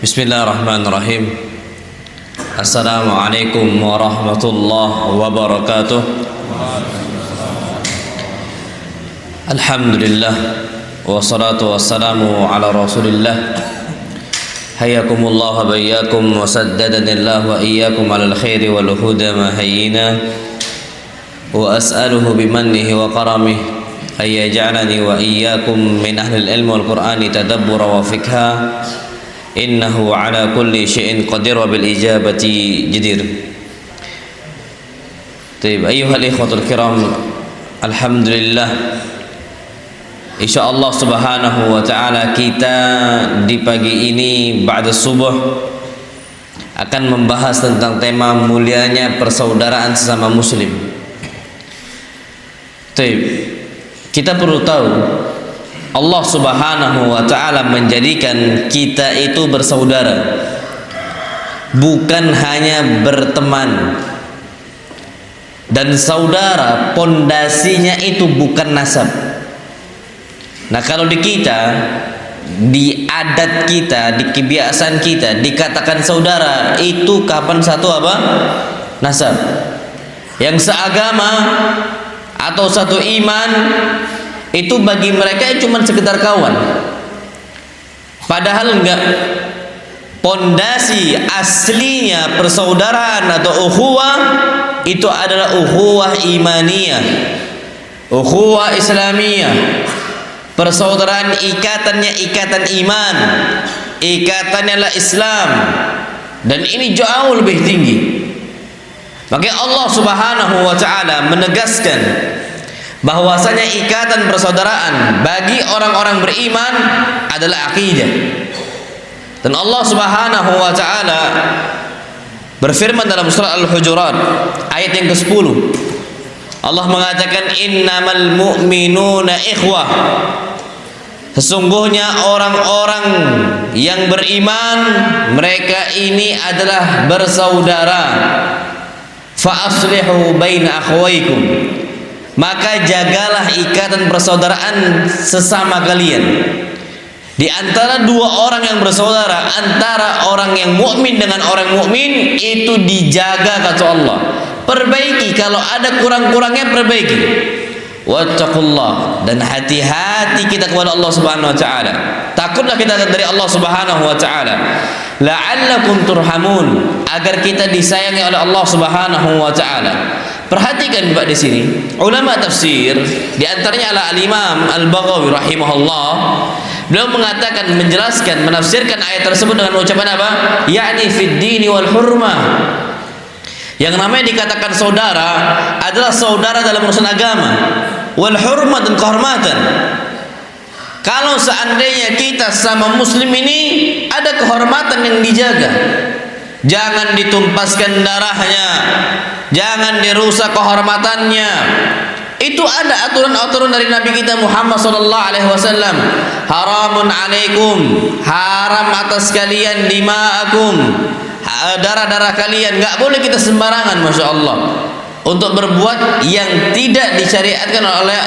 Bismillahirrahmanirrahim. Assalamualaikum warahmatullahi wabarakatuh. Alhamdulillah wassalatu wassalamu ala rasulillah. Hayyakumullah wa bayyakum wa saddadanillah wa iyyakum alal khairi wal huda ma hayyina wa as'aluhu bimannihi wa karamihi ay yaj'alani wa iyyakum min ahli al-ilm wal qur'ani tadabbura wa fikha. Innahu ala kulli syai'in qadir wa bil ijabati jadir. Taib, ayyuhal ikhwatul kiram, alhamdulillah, insyaallah subhanahu wa ta'ala kita di pagi ini ba'da subuh akan membahas tentang tema mulianya persaudaraan sesama muslim. Taib, kita perlu tahu Allah subhanahu wa ta'ala menjadikan kita itu bersaudara, bukan hanya berteman. Dan saudara pondasinya itu bukan nasab. Nah, kalau di kita, di adat kita, di kebiasaan kita dikatakan saudara itu kapan satu apa? Nasab. Yang seagama atau satu iman, itu bagi mereka cuma sekedar kawan. Padahal enggak. Pondasi aslinya persaudaraan atau ukhuwah itu adalah ukhuwah imaniyah, ukhuwah islamiyah. Persaudaraan ikatannya ikatan iman, ikatannya adalah Islam, dan ini jauh lebih tinggi. Makanya Allah subhanahu wa ta'ala menegaskan bahwasanya ikatan persaudaraan bagi orang-orang beriman adalah akidah. Dan Allah subhanahu wa ta'ala berfirman dalam surah Al-Hujurat ayat yang ke-10. Allah mengatakan innamal mu'minuna ikhwah. Sesungguhnya orang-orang yang beriman mereka ini adalah bersaudara. Fa aslihu baina akhwaykum. Maka jagalah ikatan persaudaraan sesama kalian. Di antara dua orang yang bersaudara, antara orang yang mukmin dengan orang mukmin itu dijaga kata Allah. Perbaiki, kalau ada kurang-kurangnya perbaiki. Wattaqullah, dan hati-hati kita kepada Allah Subhanahu wa taala. Takutlah kita dari Allah Subhanahu wa taala. La'allakum turhamun, agar kita disayangi oleh Allah Subhanahu wa taala. Perhatikan Pak di sini, ulama tafsir di antaranya adalah Al-Imam Al-Baghawi rahimahullah. Beliau mengatakan, menjelaskan, menafsirkan ayat tersebut dengan ucapan apa? Yakni fid dini wal hurmah. Yang namanya dikatakan saudara adalah saudara dalam urusan agama, wal hurmah, dan kehormatan. Kalau seandainya kita sama muslim ini ada kehormatan yang dijaga, jangan ditumpaskan darahnya, jangan dirusak kehormatannya. Itu ada aturan-aturan dari Nabi kita Muhammad sallallahu alaihi wasallam. Haramun alaikum, haram atas kalian dima'akum, darah-darah kalian. Enggak boleh kita sembarangan, Masya Allah, untuk berbuat yang tidak disyariatkan oleh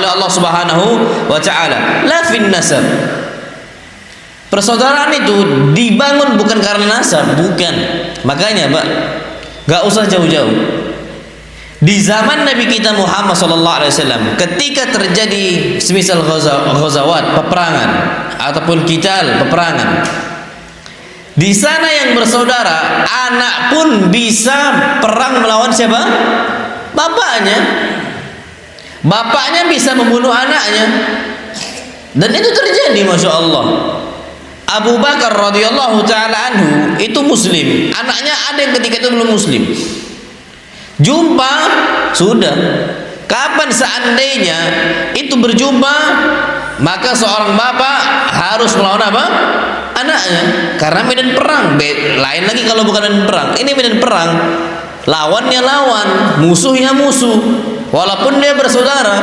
Allah Subhanahu wa ta'ala. La fin nasab. Persaudaraan itu dibangun bukan karena nasab, bukan. Makanya Pak, enggak usah jauh-jauh. Di zaman Nabi kita Muhammad sallallahu alaihi wasallam, ketika terjadi semisal ghazawat, peperangan ataupun qital, peperangan, di sana yang bersaudara, anak pun bisa perang melawan siapa? Bapaknya. Bapaknya bisa membunuh anaknya. Dan itu terjadi, Masya Allah. Abu Bakar radhiyallahu ta'ala anhu itu muslim, anaknya ada yang ketika itu belum muslim. Jumpa sudah. Kapan seandainya itu berjumpa, maka seorang bapak harus melawan apa? Anaknya. Karena medan perang. Lain lagi kalau bukan medan perang. Ini medan perang. Lawannya lawan, musuhnya musuh. Walaupun dia bersaudara,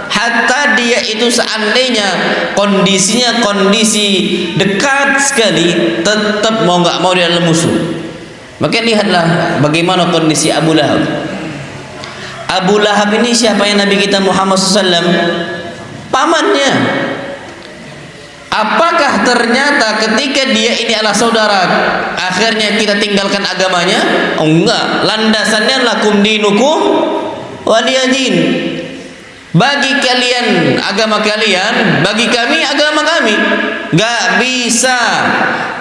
hatta dia itu seandainya kondisinya kondisi dekat sekali, tetap mau nggak mau dia adalah musuh. Maka lihatlah bagaimana kondisi Abu Lahab. Abu Lahab ini siapa yang Nabi kita Muhammad SAW? Pamannya. Apakah ternyata ketika dia ini adalah saudara, akhirnya kita tinggalkan agamanya? Oh enggak, landasannya lakum dinukum waliyadin. Bagi kalian agama kalian, bagi kami agama kami. Gak bisa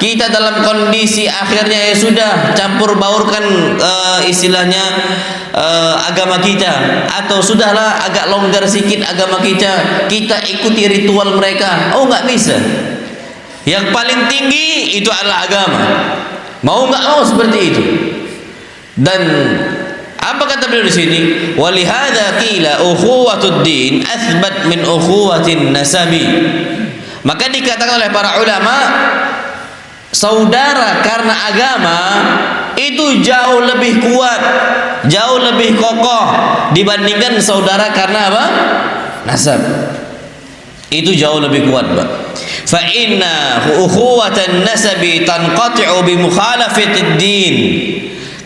kita dalam kondisi akhirnya ya sudah campur baurkan istilahnya agama kita, atau sudahlah agak longgar sedikit agama kita ikuti ritual mereka. Oh nggak bisa. Yang paling tinggi itu adalah agama. Mau nggak mau seperti itu. Dan apa kata beliau di sini? Walihada qila ukhuwatud din athbat min ukhuwatin nasabi. Maka dikatakan oleh para ulama, saudara karena agama itu jauh lebih kuat, jauh lebih kokoh dibandingkan saudara karena apa? Nasab. Itu jauh lebih kuat, Pak. Fa inna ukhuwatan nasabi tanqati'u bi mukhalafatid din.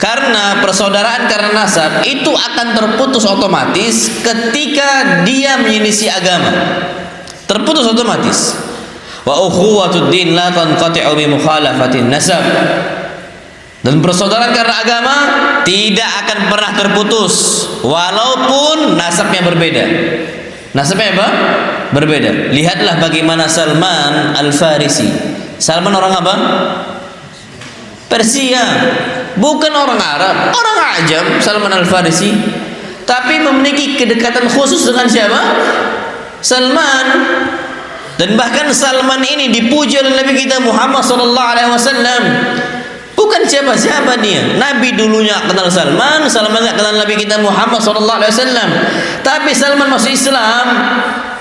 Karena persaudaraan karena nasab itu akan terputus otomatis ketika dia menyelisih agama. Terputus otomatis. Wa ukhuwatud din la tanqati'u bi mukhalafatin nasab. Dan persaudaraan karena agama tidak akan pernah terputus walaupun nasabnya berbeda. Nasabnya apa? Berbeda. Lihatlah bagaimana Salman Al-Farisi. Salman orang apa? Persia. Bukan orang Arab, orang Ajam, Salman Al-Farisi. Tapi memiliki kedekatan khusus dengan siapa? Salman. Dan bahkan Salman ini dipuji oleh Nabi kita Muhammad SAW. Bukan siapa-siapa dia. Nabi dulunya kenal Salman, Salman nggak kenal Nabi kita Muhammad SAW. Tapi Salman masuk Islam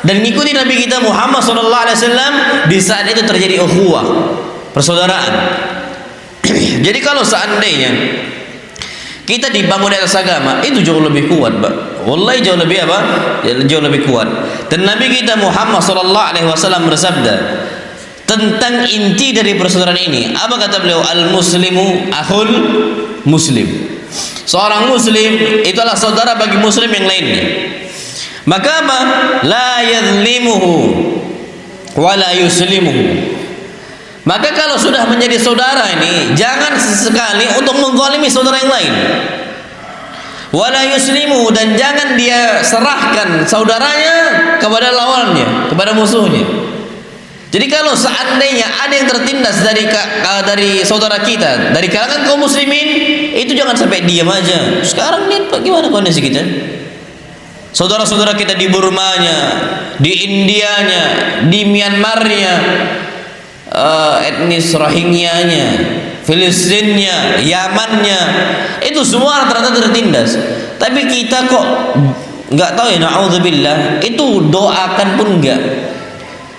dan mengikuti Nabi kita Muhammad SAW. Di saat itu terjadi ukhuwah, persaudaraan. Jadi kalau seandainya kita dibangun di atas agama, itu jauh lebih kuat, Pak. Wallahi jauh lebih apa? Jauh lebih kuat. Dan Nabi kita Muhammad SAW bersabda tentang inti dari persaudaraan ini. Apa kata beliau? Al-muslimu akhul muslim. Seorang muslim itulah saudara bagi muslim yang lainnya. Maka apa? La yadhlimuhu wa la yuslimuhu. Maka kalau sudah menjadi saudara ini, jangan sesekali untuk menggolimi saudara yang lain. Wala yuslimu, dan jangan dia serahkan saudaranya kepada lawannya, kepada musuhnya. Jadi kalau seandainya ada yang tertindas dari saudara kita, dari kalangan kaum muslimin, itu jangan sampai diam aja. Sekarang lihat bagaimana kondisi kita. Saudara-saudara kita di Burmanya, di Indianya, di Myanmarnya, etnis Rohingyanya, Filistinnya, Yamannya, itu semua rata-rata tertindas. Tapi kita kok nggak tahu ya, na'udzubillah, itu doakan pun nggak,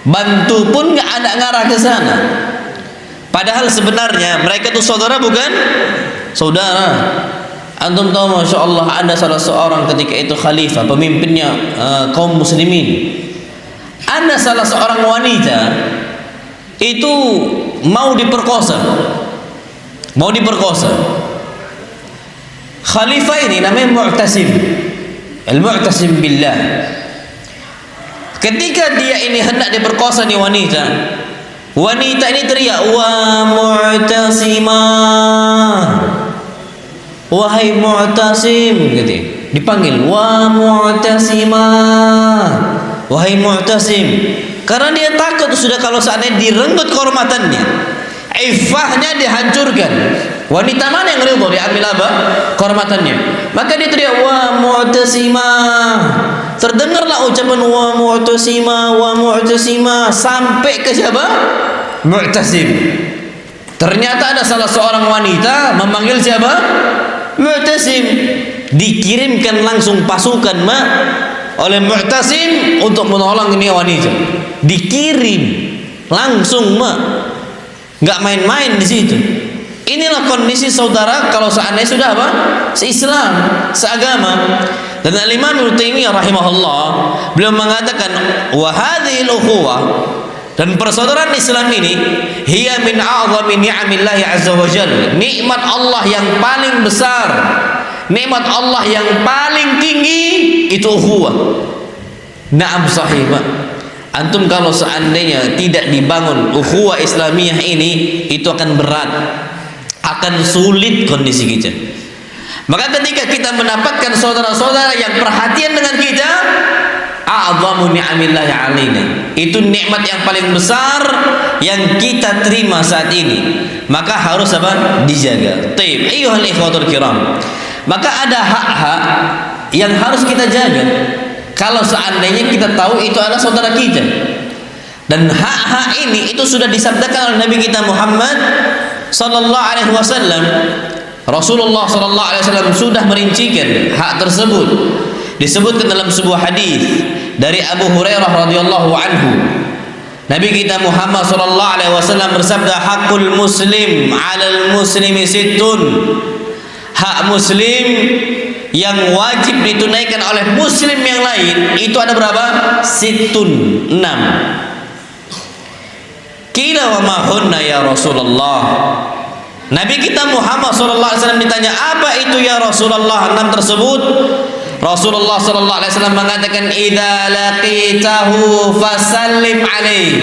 bantu pun nggak ada ngarah ke sana. Padahal sebenarnya mereka itu saudara bukan? Saudara. Antum tahu, masya Allah, ada salah seorang ketika itu khalifah, pemimpinnya kaum muslimin. Ada salah seorang wanita itu mau diperkosa. Khalifah ini namanya Mu'tasim, Al-Mu'tasim billah. Ketika dia ini hendak diperkosa nih wanita ini teriak, wa Mu'tasimah, wahai Mu'tasim, gitu. Dipanggil, wa Mu'tasimah, wahai Mu'tasim. Karena dia takut sudah kalau seandainya direnggut kehormatannya, iffahnya dihancurkan. Wanita mana yang ridho diambil apa? Kehormatannya. Maka dia teriak, wa Mu'tasimah. Terdengarlah ucapan wa Mu'tasimah, wa Mu'tasimah sampai ke siapa? Mu'tasim. Ternyata ada salah seorang wanita memanggil siapa? Mu'tasim. Dikirimkan langsung pasukan oleh Mu'tasim untuk menolong ini wanita. Dikirim langsung, nggak main-main di situ. Inilah kondisi saudara kalau seandainya sudah apa? Se-Islam, seagama. Dan Al-Imam Ibnu Taimiyah rahimahullah, beliau mengatakan, wa hadhil ukhuwah, dan persaudaraan Islam ini, hiya min a'zami ni'amillahi azza wa jalla, nikmat Allah yang paling besar, nikmat Allah yang paling tinggi itu ukhuwah. Naam sahih, Pak. Antum kalau seandainya tidak dibangun ukhuwah Islamiyah ini, itu akan berat, akan sulit kondisi kita. Maka ketika kita mendapatkan saudara-saudara yang perhatian dengan kita, a'zamu ni'amillahi alaina, itu nikmat yang paling besar yang kita terima saat ini, maka harus apa? Dijaga. Taib, ayyuhal ikhwatul kiram, maka ada hak-hak yang harus kita jaga kalau seandainya kita tahu itu adalah saudara kita. Dan hak-hak ini itu sudah disabdakan oleh Nabi kita Muhammad sallallahu alaihi wasallam. Rasulullah sallallahu alaihi wasallam sudah merincikan hak tersebut. Disebutkan dalam sebuah hadis dari Abu Hurairah radhiyallahu anhu. Nabi kita Muhammad sallallahu alaihi wasallam bersabda, "Haqqul muslim 'alal muslimi sittun." Hak muslim yang wajib ditunaikan oleh muslim yang lain itu ada berapa? Sittun, 6. Qila wa ma hunna ya Rasulullah? Nabi kita Muhammad sallallahu alaihi wasallam ditanya, apa itu ya Rasulullah 6 tersebut? Rasulullah sallallahu alaihi wasallam mengatakan, idza laqitahu fasallim alaihi.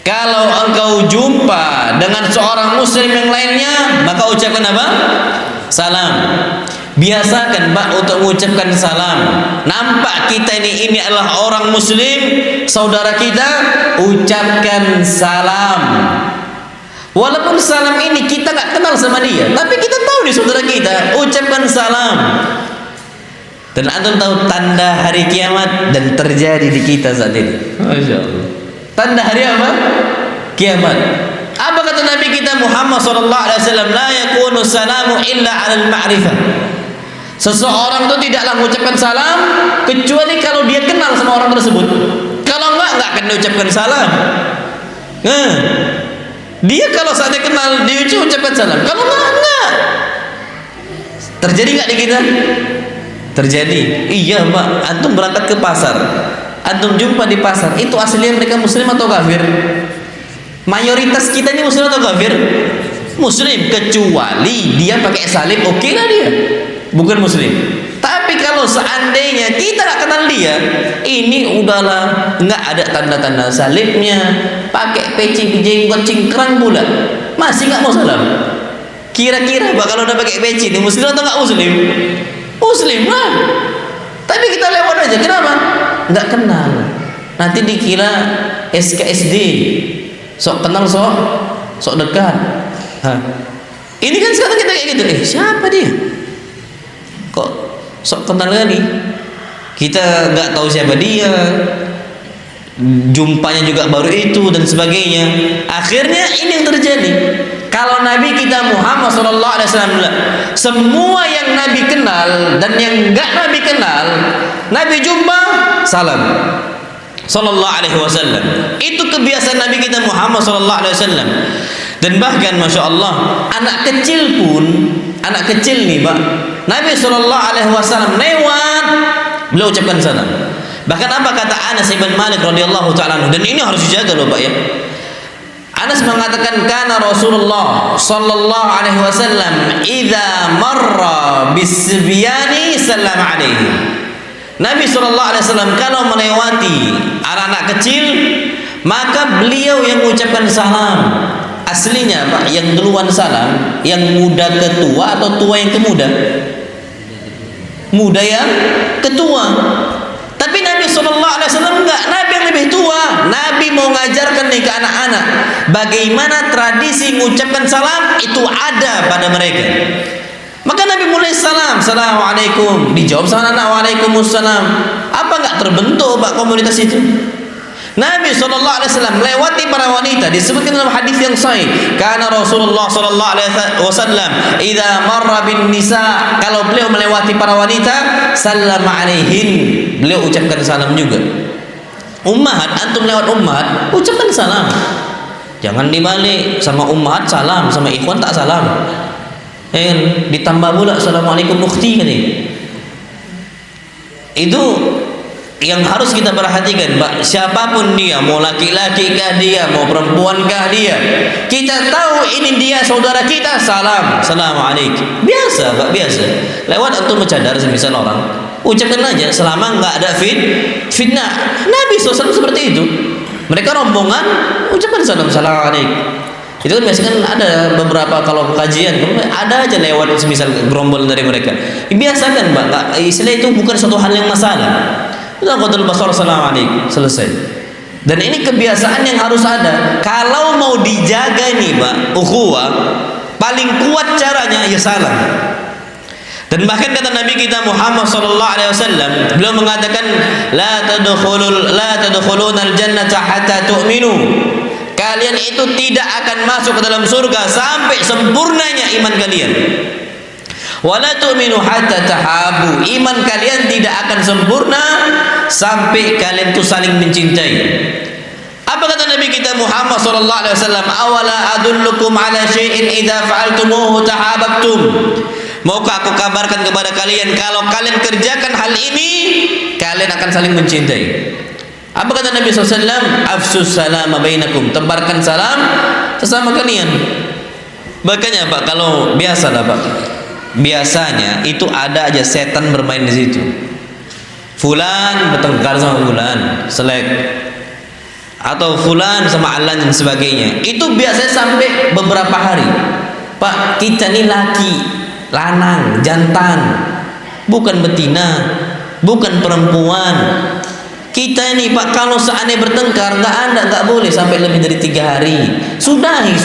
Kalau engkau jumpa dengan seorang muslim yang lainnya, maka ucapkan apa? Salam. Biasakan Pak untuk mengucapkan salam. Nampak kita ini adalah orang muslim, saudara kita, ucapkan salam. Walaupun salam ini kita nggak kenal sama dia, tapi kita tahu dia saudara kita, ucapkan salam. Dan antum tahu tanda hari kiamat dan terjadi di kita saat ini. Masya Allah. Tanda hari apa? Kiamat. Apa kata Nabi kita Muhammad sallallahu alaihi wasallam? La yakunu salamu illa 'alal ma'rifah. Seseorang itu tidaklah mengucapkan salam kecuali kalau dia kenal sama orang tersebut. Kalau enggak akan diucapkan salam. Dia kalau saatnya kenal dia ucapkan salam. Kalau enggak. Terjadi enggak di kita? Terjadi. Iya Pak, antum berangkat ke pasar, antum jumpa di pasar, itu aslinya mereka muslim atau kafir? Mayoritas kita ini muslim atau kafir? Muslim, kecuali dia pakai salib, oke lah dia bukan muslim. Tapi kalau seandainya kita tak kenal dia, ini udahlah nggak ada tanda-tanda salibnya, pakai peci jenggot cingkrang pula, masih nggak mau salam. Kira-kira Pak kalau udah pakai peci ini muslim atau nggak muslim? Muslim lah. Tapi kita lewat aja. Kenapa? Nggak kenal. Nanti dikira SKSD, sok kenal sok dekat. Ini kan sekarang kita kayak gitu. Siapa dia? Kok sok kenal kali? Kita nggak tahu siapa dia. Jumpanya juga baru itu dan sebagainya. Akhirnya ini yang terjadi. Kalau Nabi kita Muhammad sallallahu alaihi wasallam, semua yang Nabi kenal dan yang enggak Nabi kenal, Nabi jumpa salam sallallahu alaihi wasallam. Itu kebiasaan Nabi kita Muhammad sallallahu alaihi wasallam. Dan bahkan Masya Allah, anak kecil nih Pak, Nabi sallallahu alaihi wasallam lewat, beliau ucapkan salam. Bahkan apa kata Anas bin Malik radhiyallahu ta'ala, dan ini harus dijaga loh Pak ya. Anas mengatakan, kana Rasulullah sallallahu alaihi wasallam idza marra bis-sibyani sallam alaihi. Nabi sallallahu alaihi wasallam kalau melewati anak-anak kecil, maka beliau yang mengucapkan salam. Aslinya Pak, yang duluan salam, yang muda ke tua atau tua yang ke muda? Muda yang ke tua. Tapi Nabi sallallahu alaihi wasallam enggak, Nabi yang lebih tua. Nabi mau ngajarkan nih ke anak-anak bagaimana tradisi mengucapkan salam itu ada pada mereka. Maka Nabi mulai salam, assalamualaikum, dijawab sama anak, waalaikumsalam. Apa enggak terbentuk Pak komunitas itu? Nabi sallallahu alaihi wasallam melewati para wanita, disebutkan dalam hadis yang sahih, karena Rasulullah sallallahu alaihi wasallam idza marra bin nisa, kalau beliau melewati para wanita, sallam alaihin, beliau ucapkan salam juga. Ummahat, antum lewat ummahat, ucapkan salam. Jangan dibalik, sama ummahat salam, sama ikhwan tak salam. Ditambah pula assalamualaikum ukhti kan ini. Itu yang harus kita perhatikan Pak, siapapun dia, mau laki-laki kah dia, mau perempuan kah dia, kita tahu ini dia saudara kita, salam, assalamualaikum, biasa Pak, biasa. Lewat antum bercadar semisal orang, ucapkan aja selama nggak ada fitnah. Nabi SAW seperti itu. Mereka rombongan ucapkan salam alaikum. Itu kan biasanya kan ada beberapa kalau kajian ada aja lewat semisal gerombol dari mereka. Biasakan Mbak, istilah itu bukan suatu hal yang masalah. Udah qatul basar assalamualaikum selesai. Dan ini kebiasaan yang harus ada. Kalau mau dijaga nih Mbak, ukhuwah, paling kuat caranya ya salam. Dan bahkan kata Nabi kita Muhammad sallallahu alaihi wasallam, beliau mengatakan la tadkhulunal jannata hatta tu'minu. Kalian itu tidak akan masuk ke dalam surga sampai sempurnanya iman kalian. Wala tu'minu hatta tahabu. Iman kalian tidak akan sempurna sampai kalian itu saling mencintai. Apa kata Nabi kita Muhammad sallallahu alaihi wasallam? Awala adullukum ala syai'in idza fa'altumuhu tahabbtum. Maukah aku kabarkan kepada kalian kalau kalian kerjakan hal ini kalian akan saling mencintai. Apa kata Nabi SAW? Afsus salama bainakum. Tebarkan salam sesama kalian. Makanya Pak, kalau biasa lah Pak, biasanya itu ada aja setan bermain di situ. Fulan bertengkar sama Fulan, selek. Atau Fulan sama Alan dan sebagainya. Itu biasanya sampai beberapa hari. Pak, kita ini laki, lanang, jantan, bukan betina, bukan perempuan. Kita ini Pak, kalau seandainya bertengkar nggak boleh sampai lebih dari 3 hari. Sudahi.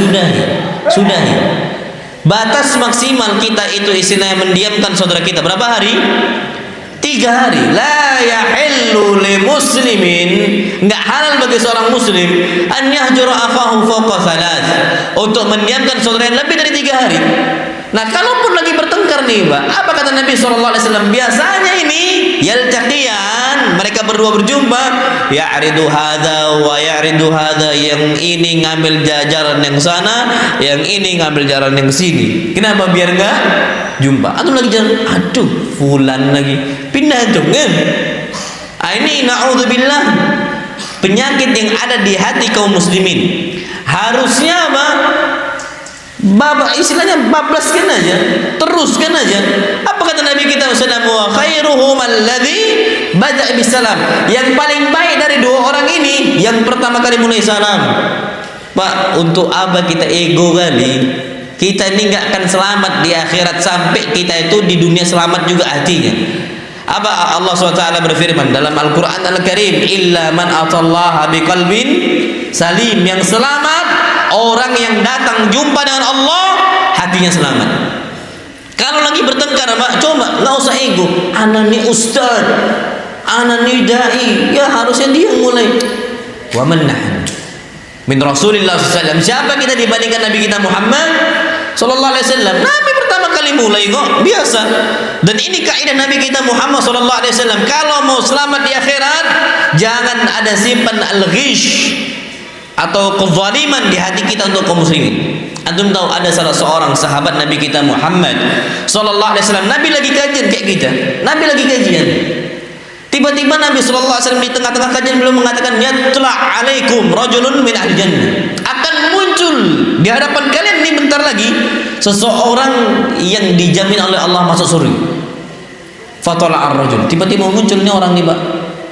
Batas maksimal kita itu istilahnya mendiamkan saudara kita berapa hari? 3 hari. La yahillu li muslimin, nggak halal bagi seorang muslim an yahjura akhahu fawqa 3, untuk mendiamkan saudara yang lebih dari 3 hari. Nah, kalaupun lagi bertengkar nih, Pak, apa kata Nabi SAW? Biasanya ini yaltaqiyan, mereka berdua berjumpa, ya'ridu hadza wa ya'ridu hadza, yang ini ngambil jajaran yang sana, yang ini ngambil jajaran yang sini. Kenapa? Biar enggak jumpa. Atau lagi jalan, aduh, Fulan lagi, pindah dong kan? Ini na'udzubillah, penyakit yang ada di hati kaum muslimin. Harusnya apa? Istilahnya bablaskan aja, teruskan aja. Apa kata Nabi kita sallallahu alaihi wasallam? Khairuhum alladzi bada'a bisalam. Yang paling baik dari 2 orang ini yang pertama kali mulai salam. Pak, untuk apa kita ego kali? Kita ini enggak akan selamat di akhirat sampai kita itu di dunia selamat juga hatinya. Apa Allah SWT berfirman dalam Al-Quran Al-Karim, illa man atallaha biqalbin salim. Yang selamat orang yang datang jumpa dengan Allah hatinya selamat. Kalau lagi bertengkar Pak, coba nggak usah ego. Ana ni ustaz, ana ni dai, ya harusnya dia mulai. Wa man nahnu min Rasulillah SAW. Siapa kita dibandingkan Nabi kita Muhammad sallallahu alaihi wasallam? Nabi pertama kali mulai kok, biasa. Dan ini kaidah Nabi kita Muhammad sallallahu alaihi wasallam. Kalau mau selamat di akhirat, jangan ada simpan al-ghish atau kezaliman di hati kita untuk kaum muslimin. Antum tahu ada salah seorang sahabat Nabi kita Muhammad sallallahu alaihi wasallam, Nabi lagi kajian kayak kita. Nabi lagi kajian. Tiba-tiba Nabi sallallahu alaihi wasallam di tengah-tengah kajian beliau mengatakan, "Yatla alaikum rajulun min ahli jannah." Akan muncul di hadapan kalian ini bentar lagi seseorang yang dijamin oleh Allah masuk surga. Fatala ar-rajul. Tiba-tiba muncul ini orang nih, Pak.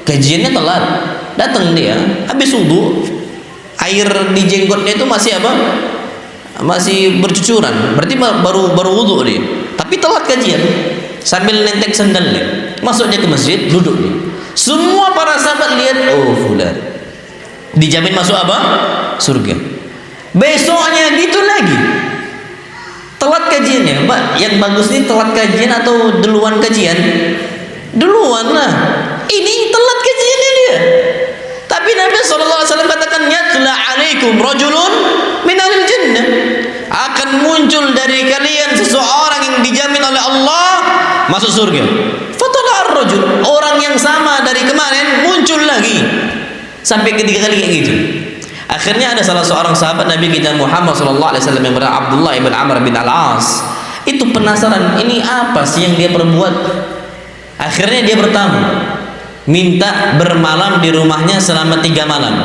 Kajiannya telat. Datang dia habis wudu, air di jenggotnya itu masih apa? Masih bercucuran. Berarti baru wudu dia. Tapi telat kajian. Sambil nenteng sandalnya. Masuk dia ke masjid, duduk dia. Semua para sahabat lihat, oh Fulan dijamin masuk apa? Surga. Besoknya gitu lagi. Telat kajiannya, Mbak. Yang bagus nih telat kajian atau duluan kajian? Duluan lah. Ini telat kajiannya dia. Tapi Nabi SAW katakan, yatla alaikum rajulun min ahli jannah. Akan muncul dari kalian seseorang yang dijamin oleh Allah masuk surga. Fatala ar-rajul, orang yang sama dari kemarin muncul lagi. Sampai ketiga kali kayak gitu. Akhirnya ada salah seorang sahabat Nabi kita Muhammad sallallahu alaihi wasallam yang bernama Abdullah bin Amr bin Al-As. Itu penasaran, ini apa sih yang dia perbuat? Akhirnya dia bertamu, minta bermalam di rumahnya selama 3 malam.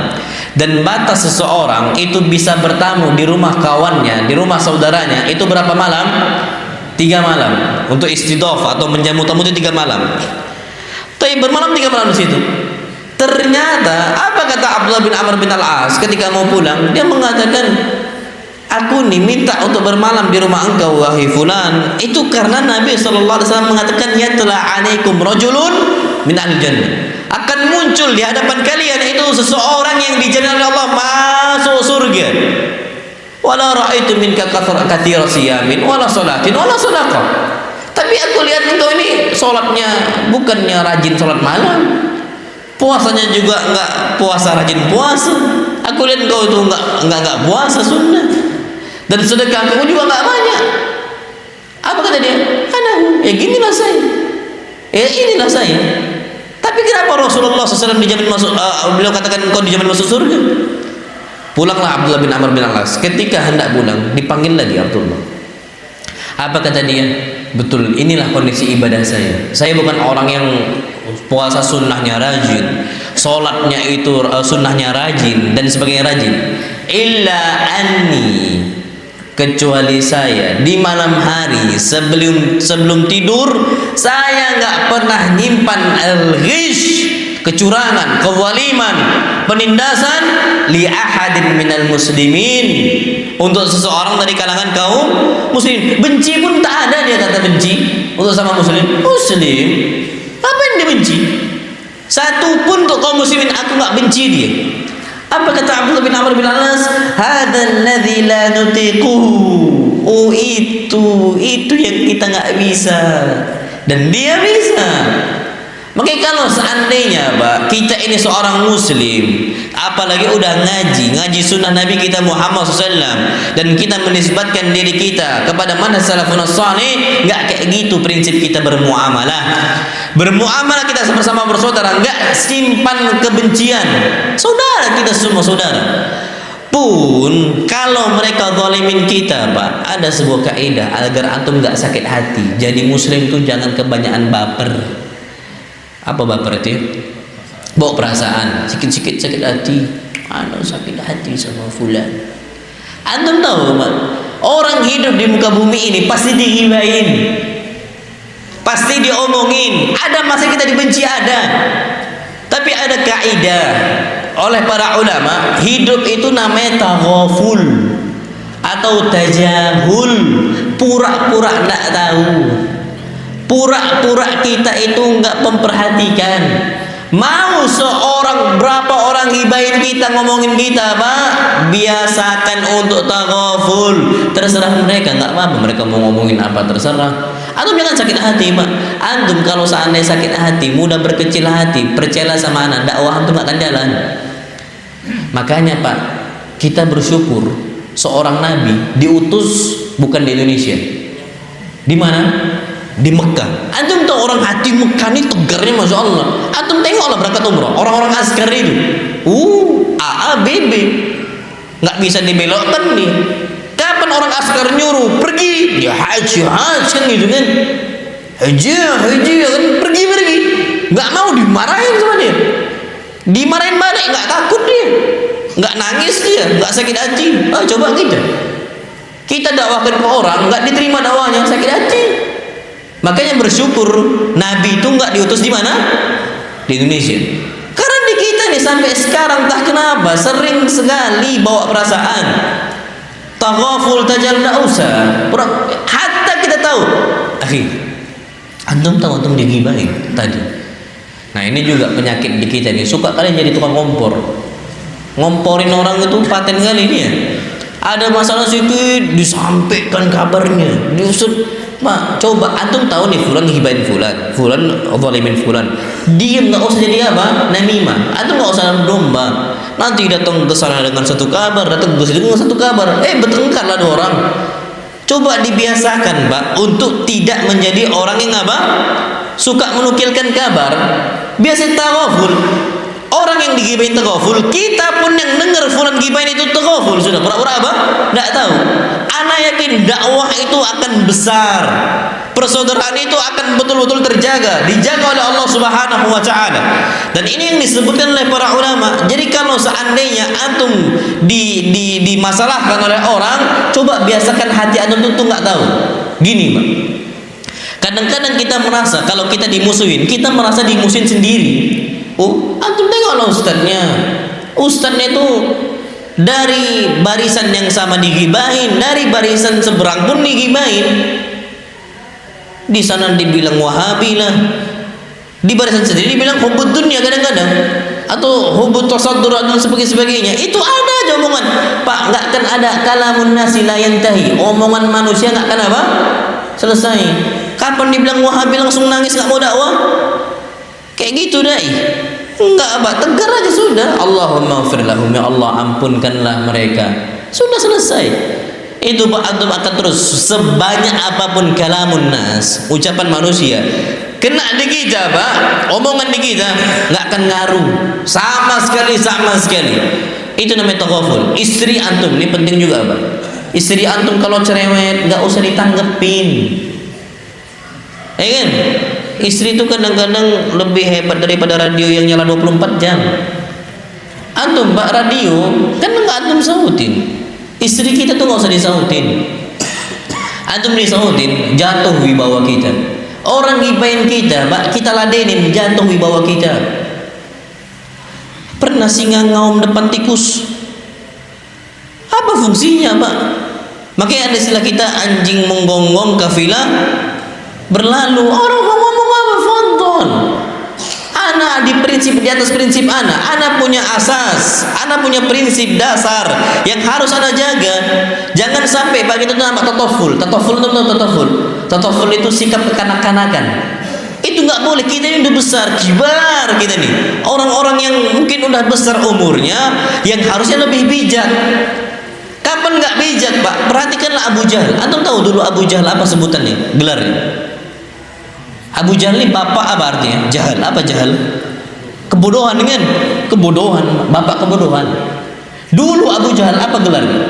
Dan batas seseorang itu bisa bertamu di rumah kawannya, di rumah saudaranya, itu berapa malam? 3 malam. Untuk istidhaf atau menjamu tamu itu 3 malam. Tapi bermalam 3 malam di situ. Ternyata apa kata Abdullah bin Amr bin Al-As ketika mau pulang? Dia mengatakan, aku nih minta untuk bermalam di rumah engkau wahai fulan, itu karena Nabi SAW mengatakan, ya telah alaikum rajulun min al-jannah, akan muncul di hadapan kalian itu seseorang yang dijamin oleh Allah masuk surga. Wala ra'aitu minka katsira siyamin wala salatin wala sadaqah. Tapi aku lihat engkau ini salatnya bukannya rajin salat malam, puasanya juga enggak puasa rajin puasa. Aku lihat engkau itu enggak puasa sunnah, dan sedekah kamu juga enggak banyak. Apa kata dia? Anahu, ya ginilah saya, ya inilah saya. Tapi kenapa Rasulullah SAW dijamin masuk, beliau katakan engkau dijamin masuk surga? Pulanglah Abdullah bin Amr bin Al-As. Ketika hendak pulang, dipanggil lagi Abdullah. Apa kata dia? Betul, inilah kondisi ibadah saya. Saya bukan orang yang puasa sunnahnya rajin, sholatnya itu sunnahnya rajin dan sebagainya rajin. Illa anni, kecuali saya di malam hari sebelum tidur saya nggak pernah nyimpan al-ghish, kecurangan, kezaliman, penindasan li ahadin minal muslimin, untuk seseorang dari kalangan kaum muslim. Benci pun tak ada, dia kata benci untuk sama muslim. Apa yang dia benci? Satu pun untuk kaum muslimin aku nggak benci dia. Apa kata Abdullah bin Amr bin Al-As? Hadzal ladzi la nutiquhu. Oh, itu yang kita nggak bisa, dan dia bisa. Makanya kalau seandainya Pak, kita ini seorang muslim, apalagi udah ngaji sunnah Nabi kita Muhammad SAW, dan kita menisbatkan diri kita kepada manhaj salafun salih, nggak kayak gitu prinsip kita bermuamalah. Bermuamalah kita sama-sama bersaudara, nggak simpan kebencian. Saudara kita semua saudara. Pun kalau mereka zalimin kita Pak, ada sebuah kaidah agar antum nggak sakit hati. Jadi muslim tuh jangan kebanyakan baper. Apa baper itu? Bawa perasaan, sikit-sikit sakit hati. Sakit hati sama fulan. Antum tahu Pak, orang hidup di muka bumi ini pasti digibain, pasti diomongin. Ada masa kita dibenci, ada. Tapi ada kaidah oleh para ulama, hidup itu namanya taghaful atau tajahul, pura-pura enggak tahu. Pura-pura kita itu enggak memperhatikan. Mau berapa orang hibahin kita, ngomongin kita Pak, biasakan untuk taghaful. Terserah mereka, enggak apa-apa mereka mau ngomongin apa, terserah. Antum jangan sakit hati Pak. Antum kalau seandainya sakit hati, mudah berkecil hati, percayalah sama anak, dakwah antum enggak akan jalan. Makanya Pak, kita bersyukur seorang nabi diutus bukan di Indonesia. Di mana? Di Mekah. Antum tahu orang hati Mekah ini tegarnya Masya Allah. Antum tengoklah berangkat umrah, orang-orang askar itu AABB, nggak bisa dibelokkan nih. Kapan orang askar nyuruh pergi, ya haji kan gitu kan, haji kan, pergi, nggak mau, dimarahin sama dia, dimarahin balik, nggak takut dia, nggak nangis dia, nggak sakit hati. Coba kita dakwahkan ke orang, nggak diterima dakwahnya, sakit hati. Makanya bersyukur Nabi itu nggak diutus di mana? Di Indonesia. Karena di kita nih sampai sekarang entah kenapa sering sekali bawa perasaan. Taghaful tajal nggak usah. Hatta kita tahu. Antum tahu antum digibahin tadi. Nah ini juga penyakit di kita nih. Suka kalian jadi tukang ngomporin orang itu paten kali ini ya. Ada masalah sedikit disampaikan kabarnya, diusut. Pak, coba antum tahu nih fulan ngibain fulan zalimin fulan, diem, nggak usah jadi apa? Namimah. Antum nggak usah domba. Nanti datang ke sana dengan satu kabar, datang ke sini dengan satu kabar. Bertengkar lah dua orang. Coba dibiasakan Pak untuk tidak menjadi orang yang apa? Suka menukilkan kabar. Biasa taghaful. Orang yang digibahin taghaful, kita pun yang dengar fulan gibahin itu taghaful, sudah pura-pura apa? Enggak tahu. Ana yakin dakwah itu akan besar. Persaudaraan itu akan betul-betul dijaga oleh Allah Subhanahu wa taala. Dan ini yang disebutkan oleh para ulama. Jadi kalau seandainya antum dimasalahkan oleh orang, coba biasakan hati antum itu enggak tahu. Gini, Pak. Kadang-kadang kita merasa kalau kita dimusuhin, kita merasa dimusuhin sendiri. Oh, antum tengoklah ustadznya. Ustadznya itu dari barisan yang sama digibahin, dari barisan seberang pun digibahin. Di sana dibilang Wahabi lah, di barisan sendiri dibilang hubud dunia kadang-kadang, atau hubud tasaddur dan sebagainya. Itu ada aja omongan. Pak, nggak akan ada kalamun nasi la yantahi. Omongan manusia nggak akan apa? Selesai. Kapan dibilang Wahabi langsung nangis nggak mau dakwah? Kayak gitu dai. Enggak apa, tegar aja sudah. Allahumma ighfir lahum, ya Allah ampunkanlah mereka. Sudah selesai. Itu Pak, antum akan terus sebanyak apapun kalamun nas, ucapan manusia, kena di kita Pak, omongan di kita nggak akan ngaruh sama sekali. Itu namanya taghaful. Istri antum ini penting juga Pak. Istri antum kalau cerewet nggak usah ditanggepin, ya kan? Istri itu kadang-kadang lebih hebat daripada radio yang nyala 24 jam. Antum Pak, radio kan nggak antum sautin. Istri kita tuh nggak usah disautin. Antum disautin, jatuh wibawa kita. Orang gibahin kita, Pak, kita ladenin, jatuh wibawa kita. Pernah singa ngaum depan tikus? Apa fungsinya, Pak? Makanya ada istilah kita, anjing menggonggong kafilah berlalu. Orang ngomong apa? Fonton. Ana di atas prinsip ana punya asas, ana punya prinsip dasar yang harus ana jaga. Jangan sampai bagi itu nama tatoful itu sikap kekanak-kanakan. Itu nggak boleh. Kita ini udah besar, kibar kita nih. Orang-orang yang mungkin udah besar umurnya, yang harusnya lebih bijak. Kapan nggak bijak, Pak? Perhatikanlah Abu Jahal. Antum tahu dulu Abu Jahal apa sebutannya, gelarnya? Abu Jahal ini bapak apa artinya? Jahal, apa jahal? Kebodohan kan? Kebodohan, bapak kebodohan. Dulu Abu Jahal apa gelarnya?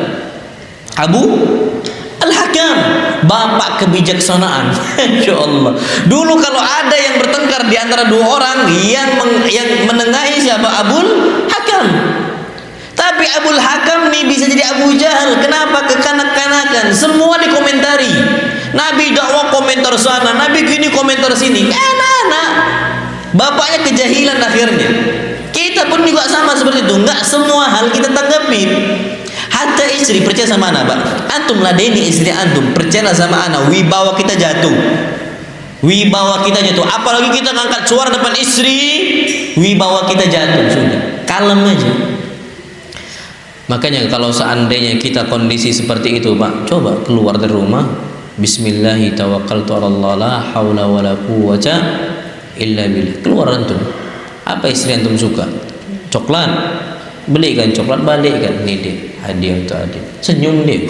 Abu Al-Hakam, bapak kebijaksanaan. Insya Allah. Dulu kalau ada yang bertengkar di antara dua orang, yang menengahi siapa? Abul Hakam. Tapi Abul Hakam nih bisa jadi Abu Jahal. Kenapa? Kekanak-kanakan. Semua dikomentari. Nabi dakwah komentar sana, Nabi gini komentar sini. Anak-anak, bapaknya kejahilan akhirnya. Kita pun juga sama seperti itu. Enggak semua hal kita tanggapin. Hatta istri percaya sama anak, Pak. Antum ladeni istri antum, percaya sama anak, wibawa kita jatuh. Wibawa kita jatuh. Apalagi kita ngangkat suara depan istri, wibawa kita jatuh. Sudah, kalem aja. Makanya kalau seandainya kita kondisi seperti itu, Pak, coba keluar dari rumah. Bismillahi tawakkaltu 'ala Allah, la haula wala quwwata illa billah. Keluar antum. Apa istri antum suka? Coklat. Belikan coklat, balikkan. Ini deh, hadiah untuk adik. Senyum deh.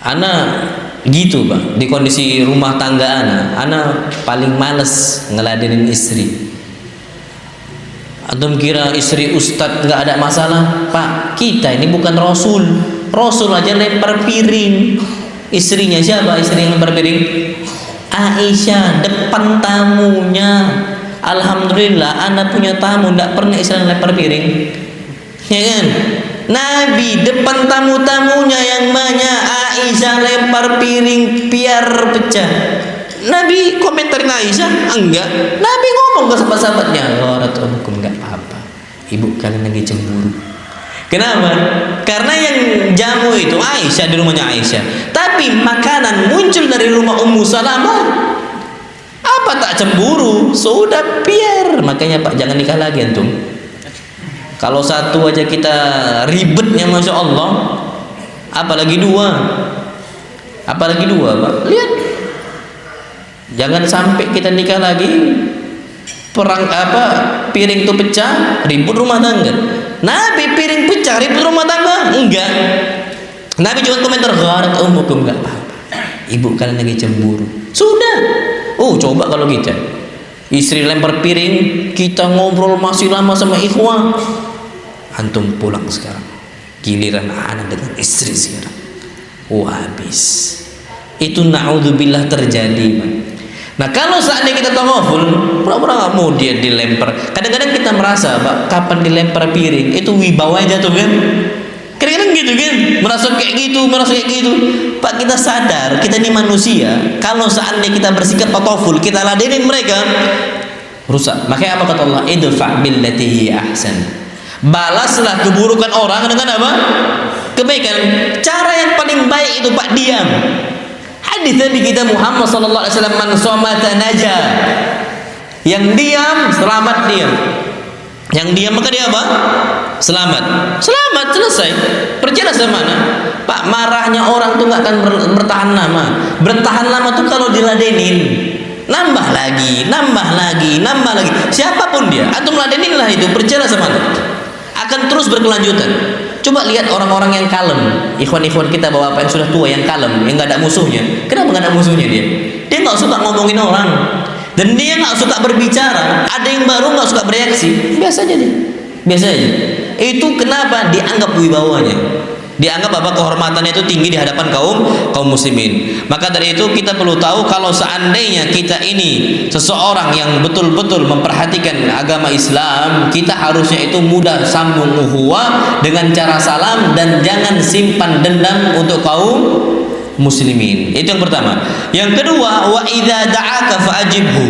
Ana gitu, Pak. Di kondisi rumah tangga ana paling males ngeladenin istri. Antum kira istri ustadz nggak ada masalah? Pak, kita ini bukan rasul. Rasul aja lempar piring. Istrinya siapa? Istri yang lempar piring? Aisyah, depan tamunya. Alhamdulillah, anak punya tamu, tidak pernah istri yang lempar piring. Ya kan? Nabi depan tamu-tamunya yang banyak, Aisyah lempar piring biar pecah. Nabi komentarin Aisyah? Enggak. Nabi ngomong ke sahabat-sahabatnya, "Gharatumukum, enggak apa-apa. Ibu kalian lagi cemburu." Kenapa? Karena yang jamu itu Aisyah, di rumahnya Aisyah. Tapi makanan muncul dari rumah Ummu Salamah. Apa tak cemburu? Sudah biar. Makanya Pak, jangan nikah lagi antum. Kalau satu aja kita ribetnya, Masya Allah, apalagi dua. Apalagi dua, Pak. Lihat. Jangan sampai kita nikah lagi, perang piring itu pecah, ribut rumah tangga. Nabi piring pecah, ribut rumah tangga? Enggak. Nabi cuma komentar, gharat ummukum, enggak apa-apa. Ibu kalian lagi cemburu. Sudah. Oh, coba kalau kita istri lempar piring, kita ngobrol masih lama sama ikhwah. Antum pulang sekarang. Giliran anak dengan istri sekarang. Habis. Itu na'udzubillah terjadi, Pak. Nah, kalau seandainya kita taghaful, pura-pura nggak mau dia dilempar. Kadang-kadang kita merasa, Pak, kapan dilempar piring itu wibawanya jatuh kan? Kadang-kadang gitu kan, merasa kayak gitu. Pak, kita sadar, kita ini manusia. Kalau seandainya kita bersikap tatawul, kita ladenin mereka, rusak. Makanya apa kata Allah? Idfa' billati hiya ahsan. Balaslah keburukan orang dengan apa? Kebaikan. Cara yang paling baik itu Pak, diam. Hadis Nabi kita Muhammad sallallahu alaihi wasallam, man somata naja. Yang diam selamat dia. Yang diam maka dia apa? Selamat. Selamat, selesai. Percaya sama mana? Pak, marahnya orang tuh nggak akan bertahan lama. Bertahan lama tuh kalau diladenin. Nambah lagi. Siapapun dia, antum ladenin lah itu, percaya sama mana? Akan terus berkelanjutan. Coba lihat orang-orang yang kalem, ikhwan-ikhwan kita bapak yang sudah tua yang kalem, yang nggak ada musuhnya. Kenapa nggak ada musuhnya dia? Dia nggak suka ngomongin orang. Dan dia nggak suka berbicara. Ada yang baru nggak suka bereaksi. Biasa aja dia. Biasa aja. Itu kenapa? Dianggap wibawanya. Dianggap apa? Kehormatannya itu tinggi di hadapan kaum muslimin. Maka dari itu kita perlu tahu kalau seandainya kita ini seseorang yang betul-betul memperhatikan agama Islam, kita harusnya itu mudah sambung ukhuwah dengan cara salam dan jangan simpan dendam untuk kaum muslimin. Itu yang pertama. Yang kedua, wa idza da'aka fa'ajibhu.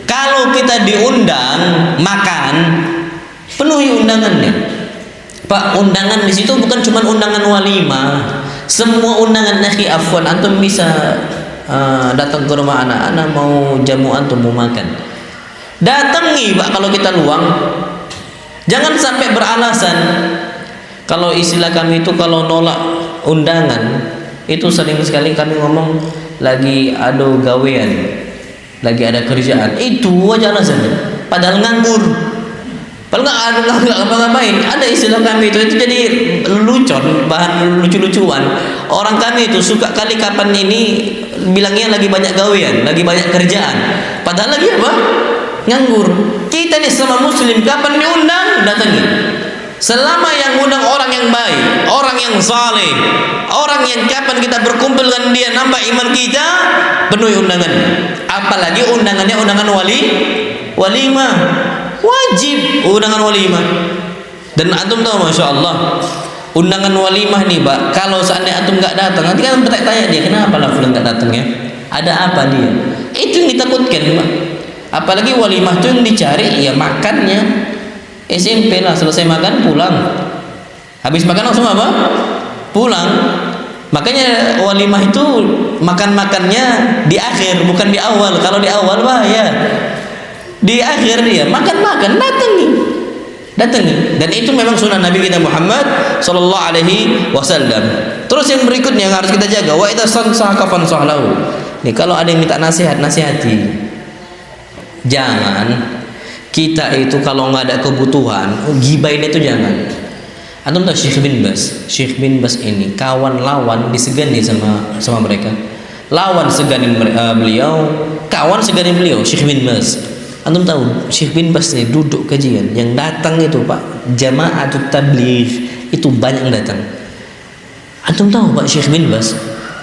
Kalau kita diundang makan, penuhi undangannya. Pak, undangan di situ bukan cuma undangan walimah. Semua undangan, akhi afwan, antum bisa datang ke rumah anak mau jamu antum mau makan. Datangi Pak kalau kita luang. Jangan sampai beralasan. Kalau istilah kami itu kalau nolak undangan, itu sering sekali kami ngomong lagi ada gawean, lagi ada kerjaan, itu aja alasannya. Padahal nganggur, padahal nggak ngapa-ngapain. Ada istilah kami itu jadi lelucon, bahan lucu-lucuan. Orang kami itu suka kali kapan ini bilangnya lagi banyak gawean, lagi banyak kerjaan, padahal lagi apa? Nganggur. Kita nih sama muslim kapan diundang datangi. Selama yang undang orang yang baik, orang yang saleh, orang yang kapan kita berkumpul dengan dia nambah iman kita, penuhi undangannya. Apalagi undangannya undangan walimah, wajib undangan walimah. Dan antum tahu masya Allah, undangan walimah nih Pak, kalau seandainya antum nggak datang, nanti kan bertanya dia kenapa lah fulan nggak datang ya? Ada apa dia? Itu yang ditakutkan Pak. Apalagi walimah itu yang dicari ya makannya. SMP lah, selesai makan pulang, habis makan langsung apa? Pulang. Makanya walimah itu makannya di akhir, bukan di awal. Kalau di awal bahaya, di akhir dia makan datangi. Dan itu memang sunnah Nabi kita Muhammad sallallahu alaihi wasallam. Terus yang berikutnya yang harus kita jaga, wa idza sansaka fansahlahu. Nih kalau ada yang minta nasihat, nasihati. Jangan kita itu kalau nggak ada kebutuhan, gibain itu jangan. Antum tahu Syekh bin Bas ini kawan lawan disegani sama mereka. Lawan seganin beliau, kawan seganin beliau, Syekh bin Bas. Antum tahu Syekh bin Bas ini duduk kajian, yang datang itu Pak, jamaatut tabligh itu banyak yang datang. Antum tahu Pak Syekh bin Bas,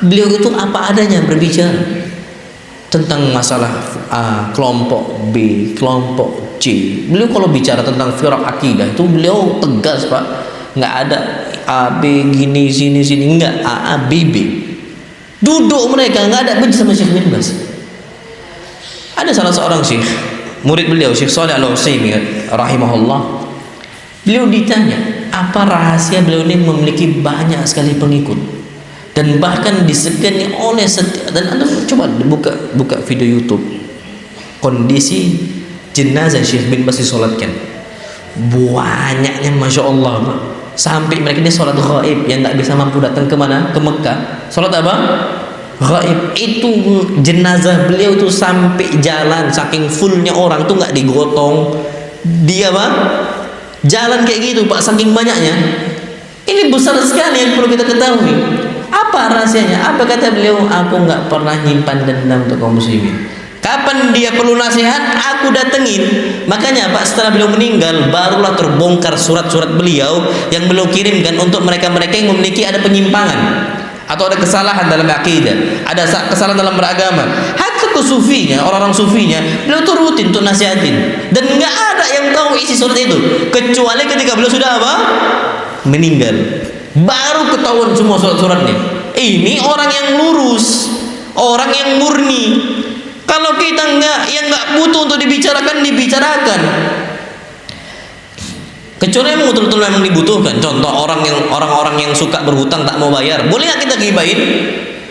beliau itu apa adanya berbicara tentang masalah A, kelompok B, kelompok C. Beliau kalau bicara tentang firaq akidah itu beliau tegas Pak, nggak ada A B gini sini enggak, A B B. Duduk mereka nggak ada benci sama Syekh bin Bas. Ada salah seorang syekh, murid beliau Syekh Shalih Al-Utsaimin rahimahullah. Beliau ditanya apa rahasia beliau ini memiliki banyak sekali pengikut dan bahkan disegani oleh dan Anda coba buka video YouTube kondisi jenazah Syekh bin Bas disolatkan, banyaknya masya Allah Pak. Sampai mereka ini sholat ghaib, yang nggak bisa mampu datang ke mana, ke Mekah, sholat apa? Ghaib. Itu jenazah beliau itu sampai jalan, saking fullnya orang tuh nggak digotong, dia Pak jalan kayak gitu Pak, saking banyaknya. Ini besar sekali yang perlu kita ketahui. Apa rahasianya? Apa kata beliau? Aku nggak pernah nyimpan dendam untuk kaum muslimin. Kapan dia perlu nasihat, aku datengin. Makanya Pak, setelah beliau meninggal, barulah terbongkar surat-surat beliau yang beliau kirimkan untuk mereka-mereka yang memiliki ada penyimpangan atau ada kesalahan dalam akidah, ada kesalahan dalam beragama. Hatta ke sufinya, orang-orang sufinya, beliau tuh rutin untuk nasihatin. Dan nggak ada yang tahu isi surat itu kecuali ketika beliau sudah apa? Meninggal. baru ketahuan semua surat-suratnya. Ini orang yang lurus, orang yang murni. Kalau kita yang nggak butuh untuk dibicarakan, kecuali yang betul-betul memang dibutuhkan. Contoh orang-orang yang suka berhutang tak mau bayar, boleh nggak kita gibahin?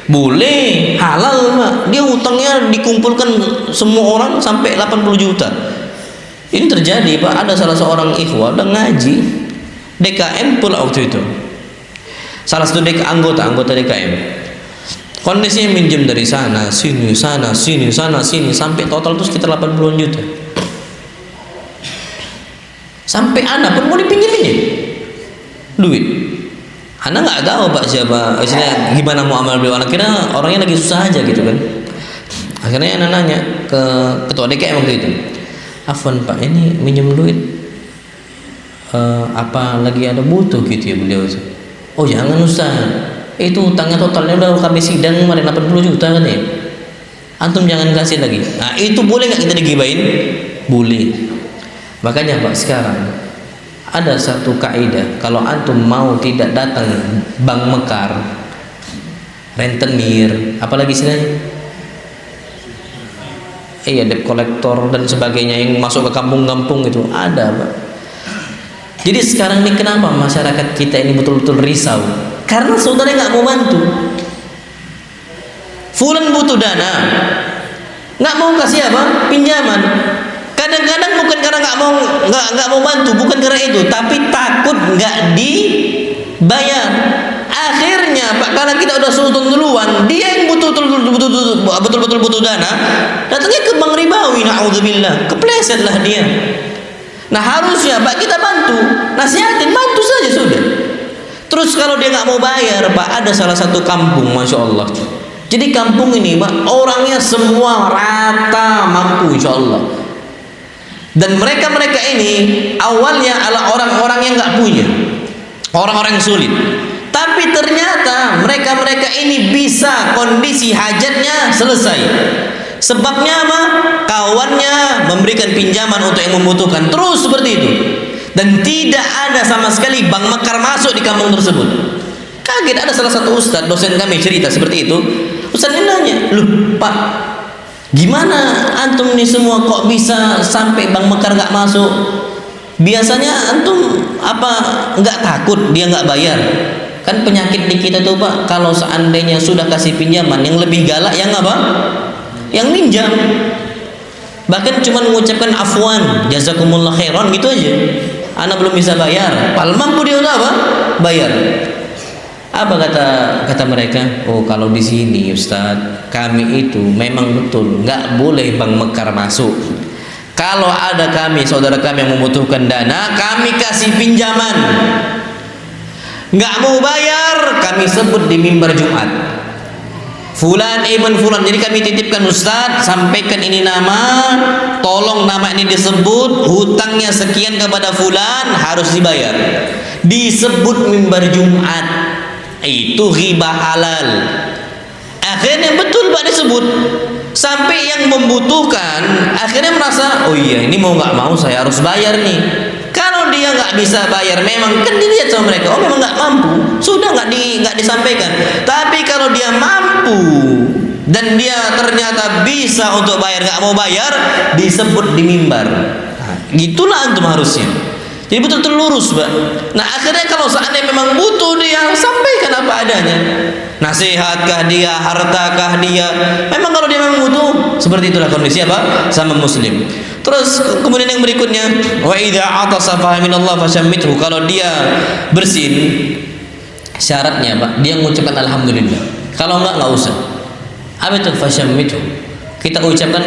Boleh, halal Pak. Dia hutangnya dikumpulkan semua orang sampai 80 juta. Ini terjadi Pak, ada salah seorang ikhwah udah ngaji DKM pula waktu itu. Salah satu anggota DKM. Kondisinya minjem dari sana sini sampai total itu sekitar 80 juta. Sampai anak pun mau dipinjemin duit. Anak nggak tahu Pak siapa, maksudnya gimana mau amal beliau. Anak kira orangnya lagi susah aja gitu kan. Akhirnya anak nanya ke ketua DKM waktu itu, Afwan Pak, ini minjem duit apa lagi ada butuh gitu ya beliau. Oh jangan Ustaz, itu utangnya totalnya udah kami sidang kemarin 80 juta kan ya. Antum jangan kasih lagi. Nah itu boleh nggak kita digibain? Boleh. Makanya Pak sekarang ada satu kaidah, kalau antum mau tidak datang bank mekar, rentenir, apalagi istilahnya, debt collector dan sebagainya yang masuk ke kampung-kampung itu ada Pak. Jadi sekarang ini kenapa masyarakat kita ini betul-betul risau? Karena saudara nggak mau bantu. Fulan butuh dana, nggak mau kasih apa? Pinjaman. Kadang-kadang bukan karena nggak mau bantu, bukan karena itu, tapi takut nggak dibayar. Akhirnya Pak, karena kita udah sultan duluan, dia yang betul-betul butuh dana, datangnya ke bank ribawi, naudzubillah, keplesetlah dia. Nah harusnya Pak kita bantu, nasihatin, bantu saja sudah. Terus kalau dia nggak mau bayar Pak, ada salah satu kampung, masya Allah. Jadi kampung ini Pak, orangnya semua rata mampu, insya Allah. Dan mereka ini awalnya adalah orang-orang yang nggak punya, orang-orang yang sulit. Tapi ternyata mereka ini bisa kondisi hajatnya selesai. Sebabnya apa? Kawannya memberikan pinjaman untuk yang membutuhkan, terus seperti itu. Dan tidak ada sama sekali bank mekar masuk di kampung tersebut. Kaget, ada salah satu ustadz, dosen kami cerita seperti itu. Ustadz nanya, "Loh Pak, gimana antum ini semua kok bisa sampai bank mekar nggak masuk? Biasanya antum apa nggak takut dia nggak bayar? Kan penyakit di kita tuh Pak, kalau seandainya sudah kasih pinjaman, yang lebih galak yang apa? Yang minjam. Bahkan cuma mengucapkan afwan, jazakumullah khairan gitu aja. Anak belum bisa bayar, padahal mampu dia udah apa? Bayar. Apa kata mereka? Oh kalau di sini Ustadz, kami itu memang betul nggak boleh bank mekar masuk. Kalau ada saudara kami yang membutuhkan dana, kami kasih pinjaman. Nggak mau bayar, kami sebut di mimbar Jumat, Fulan ibn Fulan. Jadi kami titipkan Ustadz, sampaikan ini nama, tolong nama ini disebut, hutangnya sekian kepada Fulan, harus dibayar. Disebut mimbar Jumat. Itu ghibah halal. Akhirnya betul Pak disebut, sampai yang membutuhkan akhirnya merasa, oh iya ini mau nggak mau saya harus bayar nih. Kalau dia nggak bisa bayar, memang kan dilihat sama mereka, oh memang nggak mampu, sudah nggak disampaikan. Tapi kalau dia mampu dan dia ternyata bisa untuk bayar, nggak mau bayar, disebut di mimbar. Nah, gitulah antum harusnya. Jadi betul-betul lurus Pak. Nah akhirnya kalau seandainya memang butuh, dia sampaikan apa adanya. Nasihatkah dia, hartakah dia, memang kalau dia memang butuh, seperti itulah kondisi apa? Sama muslim. Terus kemudian yang berikutnya, wa idza atasa fa minallah fashammithu. Kalau dia bersin, syaratnya Pak, dia mengucapkan alhamdulillah. Kalau enggak usah. Apa itu fashammithu? Kita ucapkan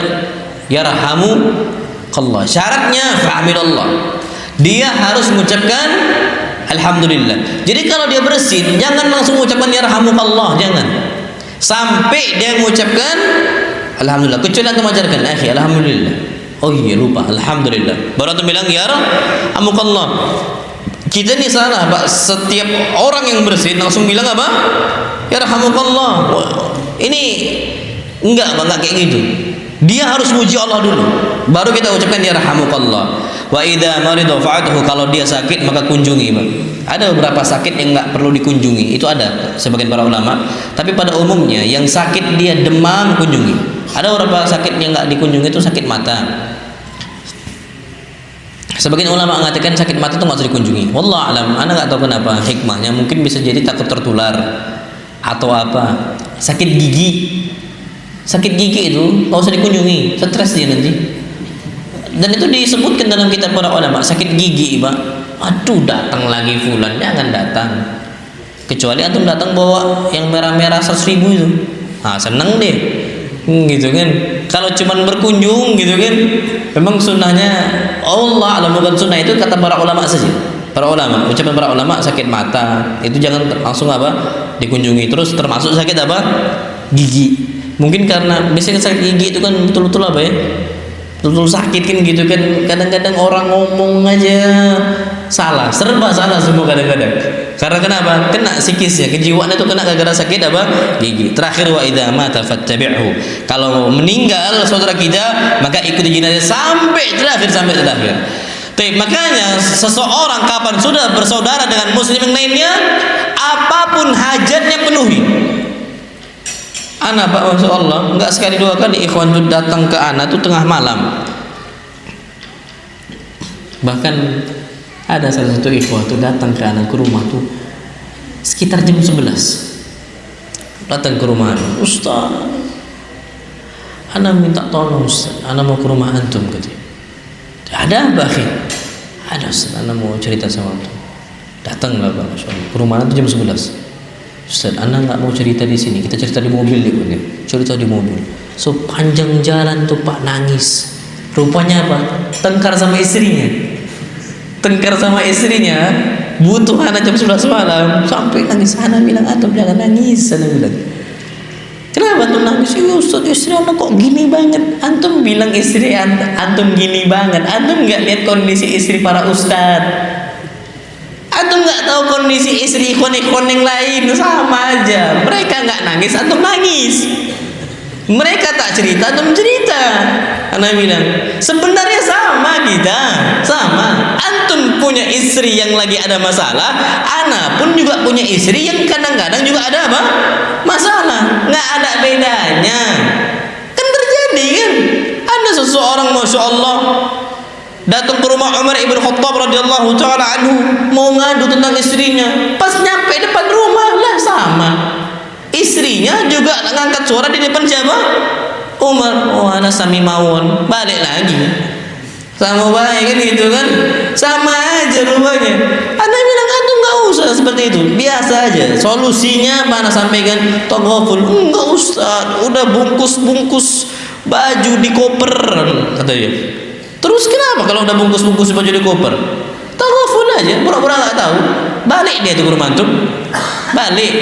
yarhamukallah. Syaratnya fa minallah. Dia harus mengucapkan alhamdulillah. Jadi kalau dia bersin, jangan langsung mengucapkan yarhamukallah, jangan. Sampai dia mengucapkan alhamdulillah. Kecuali antum ajarkan, akhi, alhamdulillah. Oh iya lupa, alhamdulillah. Baru antum bilang yarhamukallah. Kita ini salah Pak. Setiap orang yang bersin langsung bilang apa? Yarhamukallah. Ini enggak kayak gitu. Dia harus muji Allah dulu, baru kita ucapkan yarhamukallah. Wa idza marida fa'atuhu, kalau dia sakit maka kunjungi Pak. Ada beberapa sakit yang nggak perlu dikunjungi, itu ada sebagian para ulama. Tapi pada umumnya yang sakit dia demam kunjungi. Ada beberapa sakit yang nggak dikunjungi itu sakit mata. Sebagian ulama mengatakan sakit mata itu nggak usah dikunjungi. Wallah alam, anda nggak tahu kenapa hikmahnya. Mungkin bisa jadi takut tertular atau apa. Sakit gigi itu nggak usah dikunjungi, stres dia nanti. Dan itu disebutkan dalam kitab para ulama. Sakit gigi, Pak, aduh datang lagi fulan, jangan datang. Kecuali antum datang bawa yang merah-merah 100.000 itu, seneng deh, gitu kan. Kalau cuman berkunjung gitu kan, memang sunnahnya Allah alam, bukan sunnah itu kata para ulama saja. Para ulama, ucapan para ulama, sakit mata itu jangan langsung dikunjungi. Terus termasuk sakit gigi. Mungkin karena biasanya sakit gigi itu kan betul-betul betul sakit kan gitu kan. Kadang-kadang orang ngomong aja salah, serba salah semua kadang-kadang. Karena kenapa? Kena psikisnya, kejiwaan itu kena gara-gara sakit gigi. Terakhir, wa idza mata fattabi'hu. Kalau meninggal saudara kita, maka ikuti jenazah sampai terakhir. Tapi makanya seseorang kapan sudah bersaudara dengan muslim yang lainnya, apapun hajatnya penuhi. Anak, Pak, masya Allah, enggak sekali dua kali ikhwan itu datang ke anak itu tengah malam. Bahkan ada salah satu ikhwan itu datang ke anak ke rumah tuh sekitar jam 11. Datang ke rumah anak, Ustaz, anak minta tolong Ustaz, anak mau ke rumah antum katanya. Ada apa, akhi? Ada Ustaz, anak mau cerita sama antum. Datanglah, Pak, masya Allah, ke rumah anak itu jam 11. Ustaz, anda nggak mau cerita di sini, kita cerita di mobil deh, cerita di mobil. So panjang jalan tuh Pak, nangis. Rupanya apa? Tengkar sama istrinya. Butuh anak jam 11 malam sampai nangis. Anak bilang, antum jangan nangis. Anak bilang, kenapa antum nangis? Ya Ustaz, istri anak kok gini banget. Antum bilang istri antum gini banget. Antum nggak lihat kondisi istri para ustaz. Antum nggak tahu kondisi istri ikhwan yang lain, sama aja. Mereka nggak nangis, antum nangis. Mereka tak cerita, antum cerita. Anak bilang, sebenarnya sama kita, sama. Antum punya istri yang lagi ada masalah, anak pun juga punya istri yang kadang-kadang juga ada masalah. Nggak ada bedanya. Kan terjadi kan? Ada seseorang, masya Allah, datang ke rumah Umar ibn Khattab radhiyallahu taala anhu, mau ngadu tentang istrinya. Pas nyampe depan rumah lah sama, istrinya juga ngangkat suara di depan siapa? Umar. Oh, ana sami mawon, balik lagi sama baik kan gitu kan, sama aja rupanya. Anda bilang antum nggak usah seperti itu, biasa aja. Solusinya mana sampaikan togoful? Enggak Ustaz, udah bungkus baju di koper katanya. Terus kenapa kalau udah bungkus baju di koper? Tagoful aja, pura-pura nggak tahu. Balik dia tuh ke rumah antum. Balik.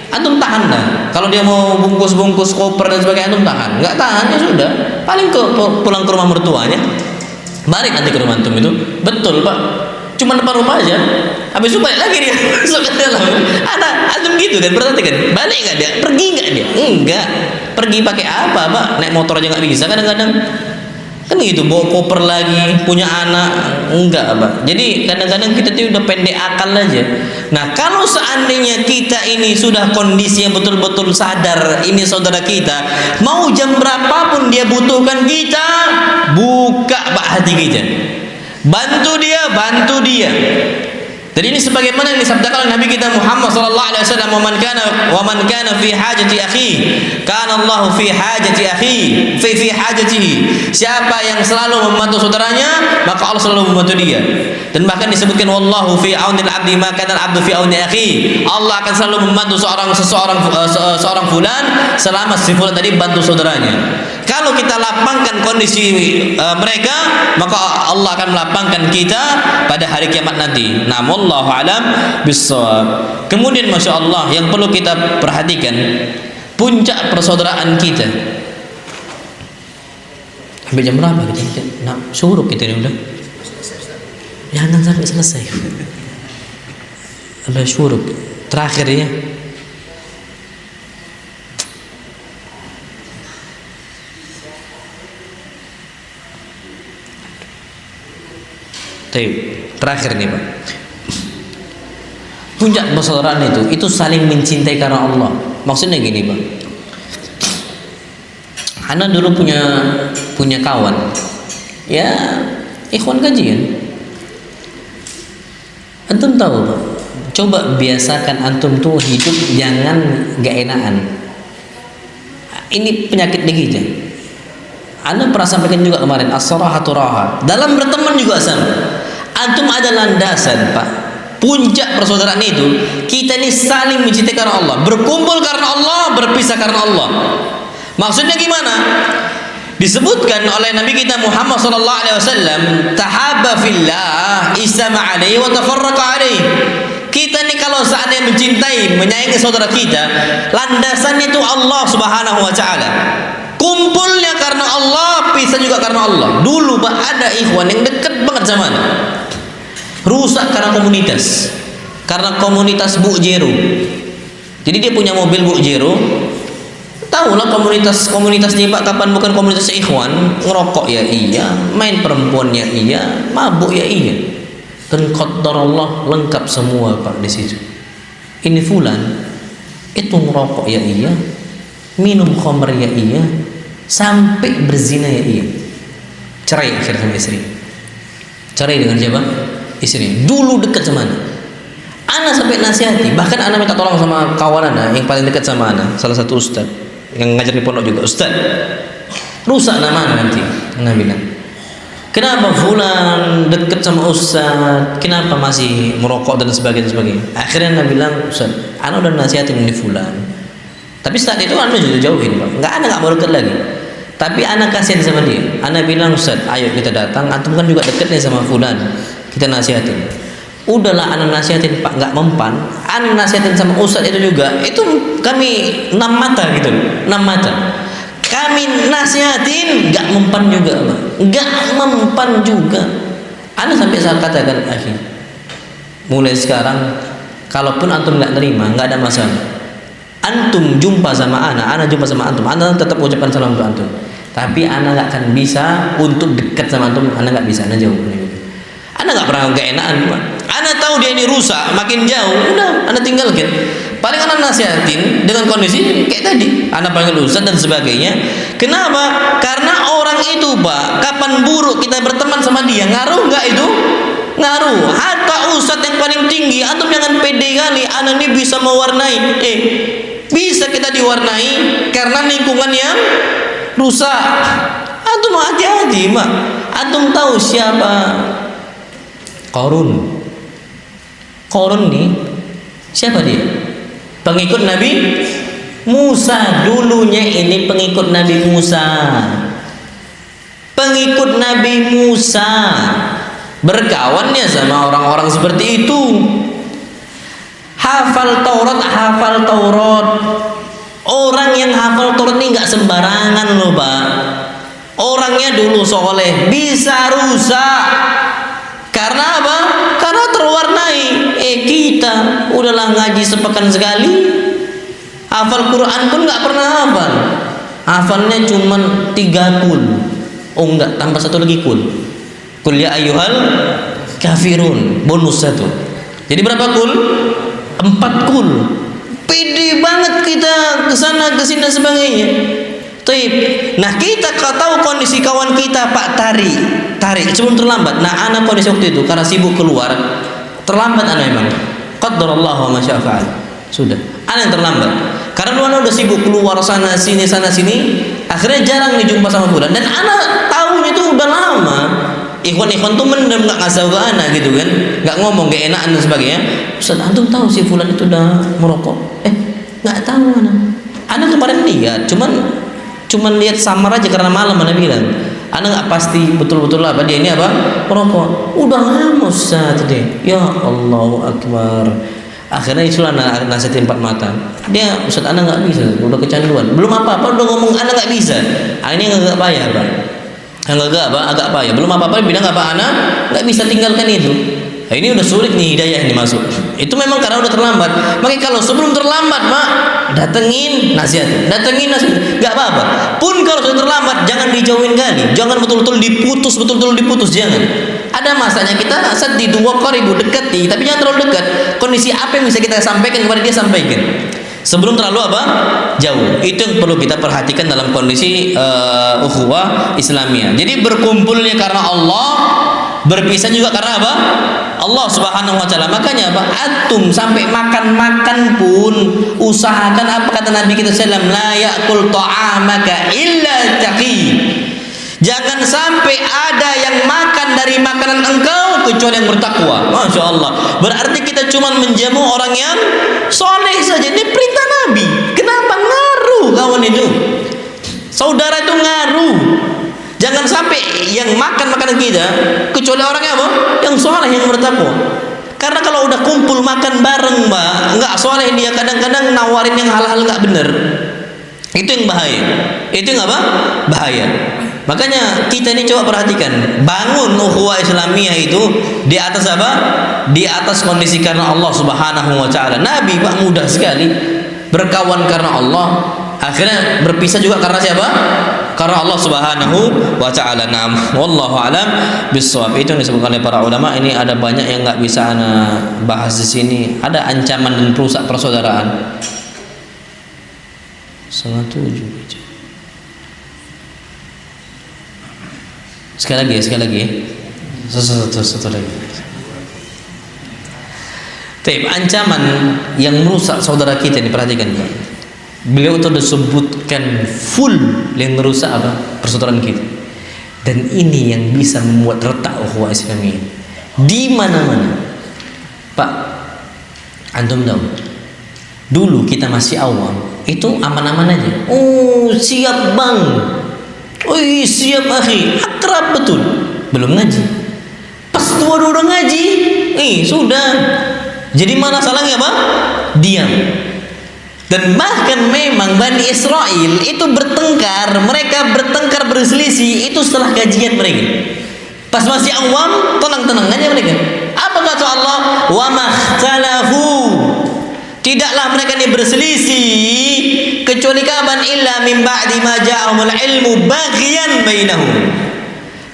Antum tahan dah. Kalau dia mau bungkus koper dan sebagainya, antum tahan. Nggak tahan ya sudah. Paling pulang ke rumah mertuanya. Balik nanti ke rumah antum itu. Betul, Pak. Cuma depan rumah aja. Habis itu balik lagi dia. Masuk ke dalam. Antum gitu kan, berarti kan. Balik nggak dia? Pergi nggak dia? Enggak. Pergi pakai apa, Pak? Naik motor aja nggak bisa kadang-kadang. Kan gitu, bawa koper lagi, punya anak, enggak Pak. Jadi kadang-kadang kita tuh udah pendek akal aja. Nah, kalau seandainya kita ini sudah kondisi yang betul-betul sadar ini saudara kita, mau jam berapapun dia butuhkan kita, buka Pak hati kita, bantu dia. Jadi ini sebagaimana yang disabdakan oleh Nabi kita Muhammad sallallahu alaihi wasallam, "Wa man kana fi hajati akhi, kana Allah fi hajati akhi, fi hajatihi." Siapa yang selalu membantu saudaranya, maka Allah selalu membantu dia. Dan bahkan disebutkan, "Wallahu fi auni al-'abdi ma kana al-'abdu fi auni akhi." Allah akan selalu membantu seorang fulan selama si fulan tadi bantu saudaranya. Kalau kita lapangkan kondisi mereka, maka Allah akan melapangkan kita pada hari kiamat nanti. Namun wallahu alam bissawab. Kemudian masya Allah yang perlu kita perhatikan, puncak persaudaraan kita. Sampai jam berapa kita? Nah, suruh kita ini udah. Jangan sampai selesai. Sampai suruh terakhir ya. Terakhir nih Pak. Puncak persaudaraan itu saling mencintai karena Allah. Maksudnya gini, Pak. Ana dulu punya kawan. Ya, ikhwan kajian. Antum tahu, Pak? Coba biasakan antum tuh hidup jangan gak enakan. Ini penyakit begija. Anda pernah sampaikan juga kemarin, as-sarahatu raha. Dalam berteman juga sama. Antum ada landasan, Pak. Puncak persaudaraan itu, kita ini saling mencintai karena Allah, berkumpul karena Allah, berpisah karena Allah. Maksudnya gimana? Disebutkan oleh Nabi kita Muhammad sallallahu alaihi wasallam, tahabba fillah, istama alaihi wa tafarraqa alaihi. Kita ini kalau seandainya mencintai, menyayangi saudara kita, landasannya itu Allah Subhanahu wa taala. Kumpulnya karena Allah, pisah juga karena Allah. Dulu Pak ada ikhwan yang dekat banget sama Anda. Rusak karena komunitas. Karena komunitas Bu Jero. Jadi dia punya mobil Bu Jero. Tahulah komunitas dia Pak, kapan bukan komunitas ikhwan, ngerokok ya iya, main perempuan ya iya, mabuk ya iya. Dan qadarullah lengkap semua Pak di situ. Ini fulan itu ngerokok ya iya, minum khamr ya iya, sampai berzina ya iya. Cerai akhirnya sama istri. Cerai dengan siapa? Istri. Dulu dekat sama Ana sampai nasihati, bahkan Ana minta tolong sama kawan Ana yang paling dekat sama Ana, salah satu ustaz yang ngajar di pondok juga. Ustaz, rusak nama Ana nanti. Ana bilang, kenapa fulan dekat sama ustaz, kenapa masih merokok dan sebagainya. Akhirnya Ana bilang, Ustaz, Ana udah nasihatin ini fulan, tapi saat itu Ana juga jauhin Pak. Ana nggak mau dekat lagi, tapi Ana kasihan sama dia. Ana bilang, Ustaz, ayo kita datang, antum kan juga dekat nih sama fulan, kita nasihatin. Udahlah Ana nasihatin Pak, nggak mempan. Ana nasihatin sama ustaz itu juga. Itu kami 6 mata gitu, 6 mata. Kami nasihatin nggak mempan juga, Pak. Nggak mempan juga. Ana sampai saat katakan, mulai sekarang, kalaupun antum nggak nerima, nggak ada masalah. Antum jumpa sama Ana jumpa sama antum, Ana tetap ucapkan salam untuk antum. Tapi Ana nggak akan bisa untuk dekat sama antum. Ana nggak bisa, Ana jauh. Ana nggak pernah gak enakan, Pak. Ana tahu dia ini rusak, makin jauh, udah Ana tinggalkan. Paling Ana nasihatin dengan kondisi kayak tadi, Ana panggil ustaz dan sebagainya. Kenapa? Karena orang itu, Pak, kapan buruk kita berteman sama dia, ngaruh nggak itu? Ngaruh. Hatta ustaz yang paling tinggi, antum jangan pede kali. Ana ini bisa mewarnai. Bisa kita diwarnai karena lingkungan yang rusak. Antum hati-hati, Pak. Antum tahu siapa Qarun nih, siapa dia? Pengikut Nabi Musa. Dulunya ini pengikut Nabi Musa. Pengikut Nabi Musa berkawannya sama orang-orang seperti itu. Hafal Taurat. Orang yang hafal Taurat ini nggak sembarangan loh, Pak. Orangnya dulu soleh, bisa rusak. Karena apa? Karena terwarnai. Kita udahlah ngaji sepekan sekali, hafal Quran pun nggak pernah hafal. Hafalnya cuman 3 kul. Oh enggak, tambah 1 lagi kul. Kul ya ayyuhal kafirun, bonus 1. Jadi berapa kul? 4 kul. Pede banget kita kesana kesini dan sebagainya. Taib. Nah kita tahu kondisi kawan kita Pak tarik sebelum terlambat. Nah anak kondisi waktu itu karena sibuk keluar, terlambat anak memang. Qadarallahu ma syaa fa'al. Sudah. Anak yang terlambat. Karena anak udah sibuk keluar sana sini. Akhirnya jarang dijumpa sama fulan. Dan anak tahunya itu udah lama. Ikhwan tuh mendem nggak ngasih ke anak gitu kan, nggak ngomong gak enakan dan sebagainya. Ustaz, antum tahu si fulan itu udah merokok? Nggak tahu anak. Anak kemarin lihat, cuman lihat samar aja karena malam Ana bilang. Ana nggak pasti betul-betul apa dia ini apa merokok. Udah lama Ustaz deh. Ya Allahu Akbar. Akhirnya itulah Ana nasihatin 4 mata. Dia Ustaz Ana nggak bisa, udah kecanduan. Belum apa-apa udah ngomong Ana nggak bisa. Ini agak payah, Pak. Agak payah. Belum apa-apa bilang apa Ana nggak bisa tinggalkan itu. Ini udah sulit nih hidayah ini masuk. Itu memang karena udah terlambat. Makanya kalau sebelum terlambat, Mak, datengin nasihat, nggak apa-apa. Pun kalau sudah terlambat, jangan dijauhin kali, jangan betul-betul diputus, jangan. Ada masanya kita sedih dua qaribu dekati, tapi jangan terlalu dekat. Kondisi apa yang bisa kita sampaikan kepada dia, sampaikan. Sebelum terlalu apa? Jauh. Itu yang perlu kita perhatikan dalam kondisi ukhuwah Islamiyah. Jadi berkumpulnya karena Allah, berpisah juga karena apa? Allah Subhanahu wa taala. Makanya apa? Antum sampai makan-makan pun usahakan apa kata Nabi kita sallallahu alaihi wasallam, la ya'kul ta'amaka illa taqi. Jangan sampai ada yang makan dari makanan engkau kecuali yang bertakwa. Masya Allah. Berarti kita cuma menjamu orang yang soleh saja. Ini perintah Nabi. Kenapa ngaruh kawan itu? Saudara itu ngaruh. Jangan sampai yang makan makanan kita kecuali orangnya apa? Yang soleh, yang bertakwa. Karena kalau udah kumpul makan bareng, Mbak, nggak soleh dia, kadang-kadang nawarin yang hal-hal nggak bener. Itu yang bahaya. Itu yang apa? Bahaya. Makanya kita ini coba perhatikan, bangun ukhuwah Islamiyah itu di atas apa? Di atas kondisi karena Allah Subhanahu wa taala. Nabi Pak mudah sekali berkawan karena Allah, akhirnya berpisah juga karena siapa? Karena Allah Subhanahu wa taala. Naam, wallahu alam bissawab. Itu yang disebutkan oleh para ulama. Ini ada banyak yang nggak bisa ana bahas di sini. Ada ancaman dan perusak persaudaraan. 107. Sekali lagi. Satu lagi. Tapi ancaman yang merusak saudara kita ini, perhatikan Pak. Beliau itu disebutkan full yang merusak apa? Persaudaraan kita. Dan ini yang bisa membuat retak ukhuwah Islamiyah di mana-mana. Pak, antum tahu, dulu kita masih awam, itu aman-aman aja. Oh, siap Bang. Oi, siap akhi, akrab betul. Belum ngaji. Pas tua udah ngaji, sudah. Jadi mana salahnya apa? Diam. Dan bahkan memang Bani Israel itu bertengkar, mereka bertengkar berselisih itu setelah kajian mereka. Pas masih awam, tenang-tenang aja mereka. Apa kata Allah? Wa makhtalafu. Tidaklah mereka ini berselisih kecuali kapan illa min ba'di ma ja'ahumul ilmu baghyan bainahum.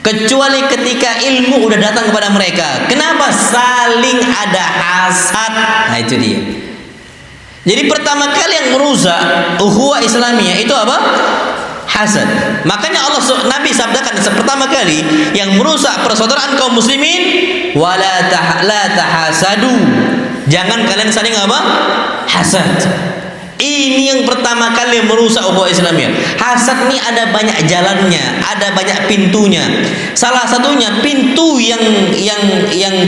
Kecuali ketika ilmu udah datang kepada mereka. Kenapa? Saling ada hasad. Nah itu dia. Jadi pertama kali yang merusak ukhuwah Islamiyah itu apa? Hasad. Makanya Nabi sabdakan pertama kali yang merusak persaudaraan kaum muslimin, wala tahasadu. Jangan kalian saling apa? Hasad. Ini yang pertama kali yang merusak ukhuwah Islamiyah. Hasad ini ada banyak jalannya, ada banyak pintunya. Salah satunya pintu yang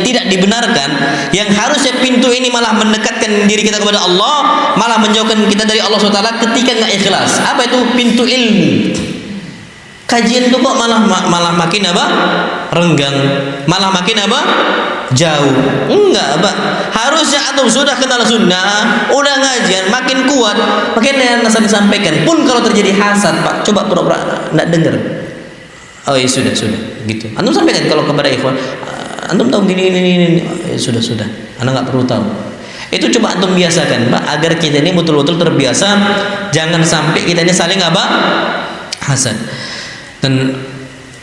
tidak dibenarkan, yang harusnya pintu ini malah mendekatkan diri kita kepada Allah, malah menjauhkan kita dari Allah SWT ketika nggak ikhlas. Apa itu? Pintu ilmu. Kajian itu kok malah makin apa? Renggang, malah makin apa? Jauh. Enggak, Pak. Harusnya antum sudah kenal sunnah, udah ngajian, makin kuat, makin nasihat disampaikan. Pun kalau terjadi hasad, Pak, coba pura-pura enggak dengar. Oh ya sudah, gitu. Antum sampaikan kalau kepada ikhwan, antum tahu gini. Sudah. Anda enggak perlu tahu. Itu coba antum biasakan, Pak, agar kita ini betul-betul terbiasa, jangan sampai kita ini saling apa? Hasad. Dan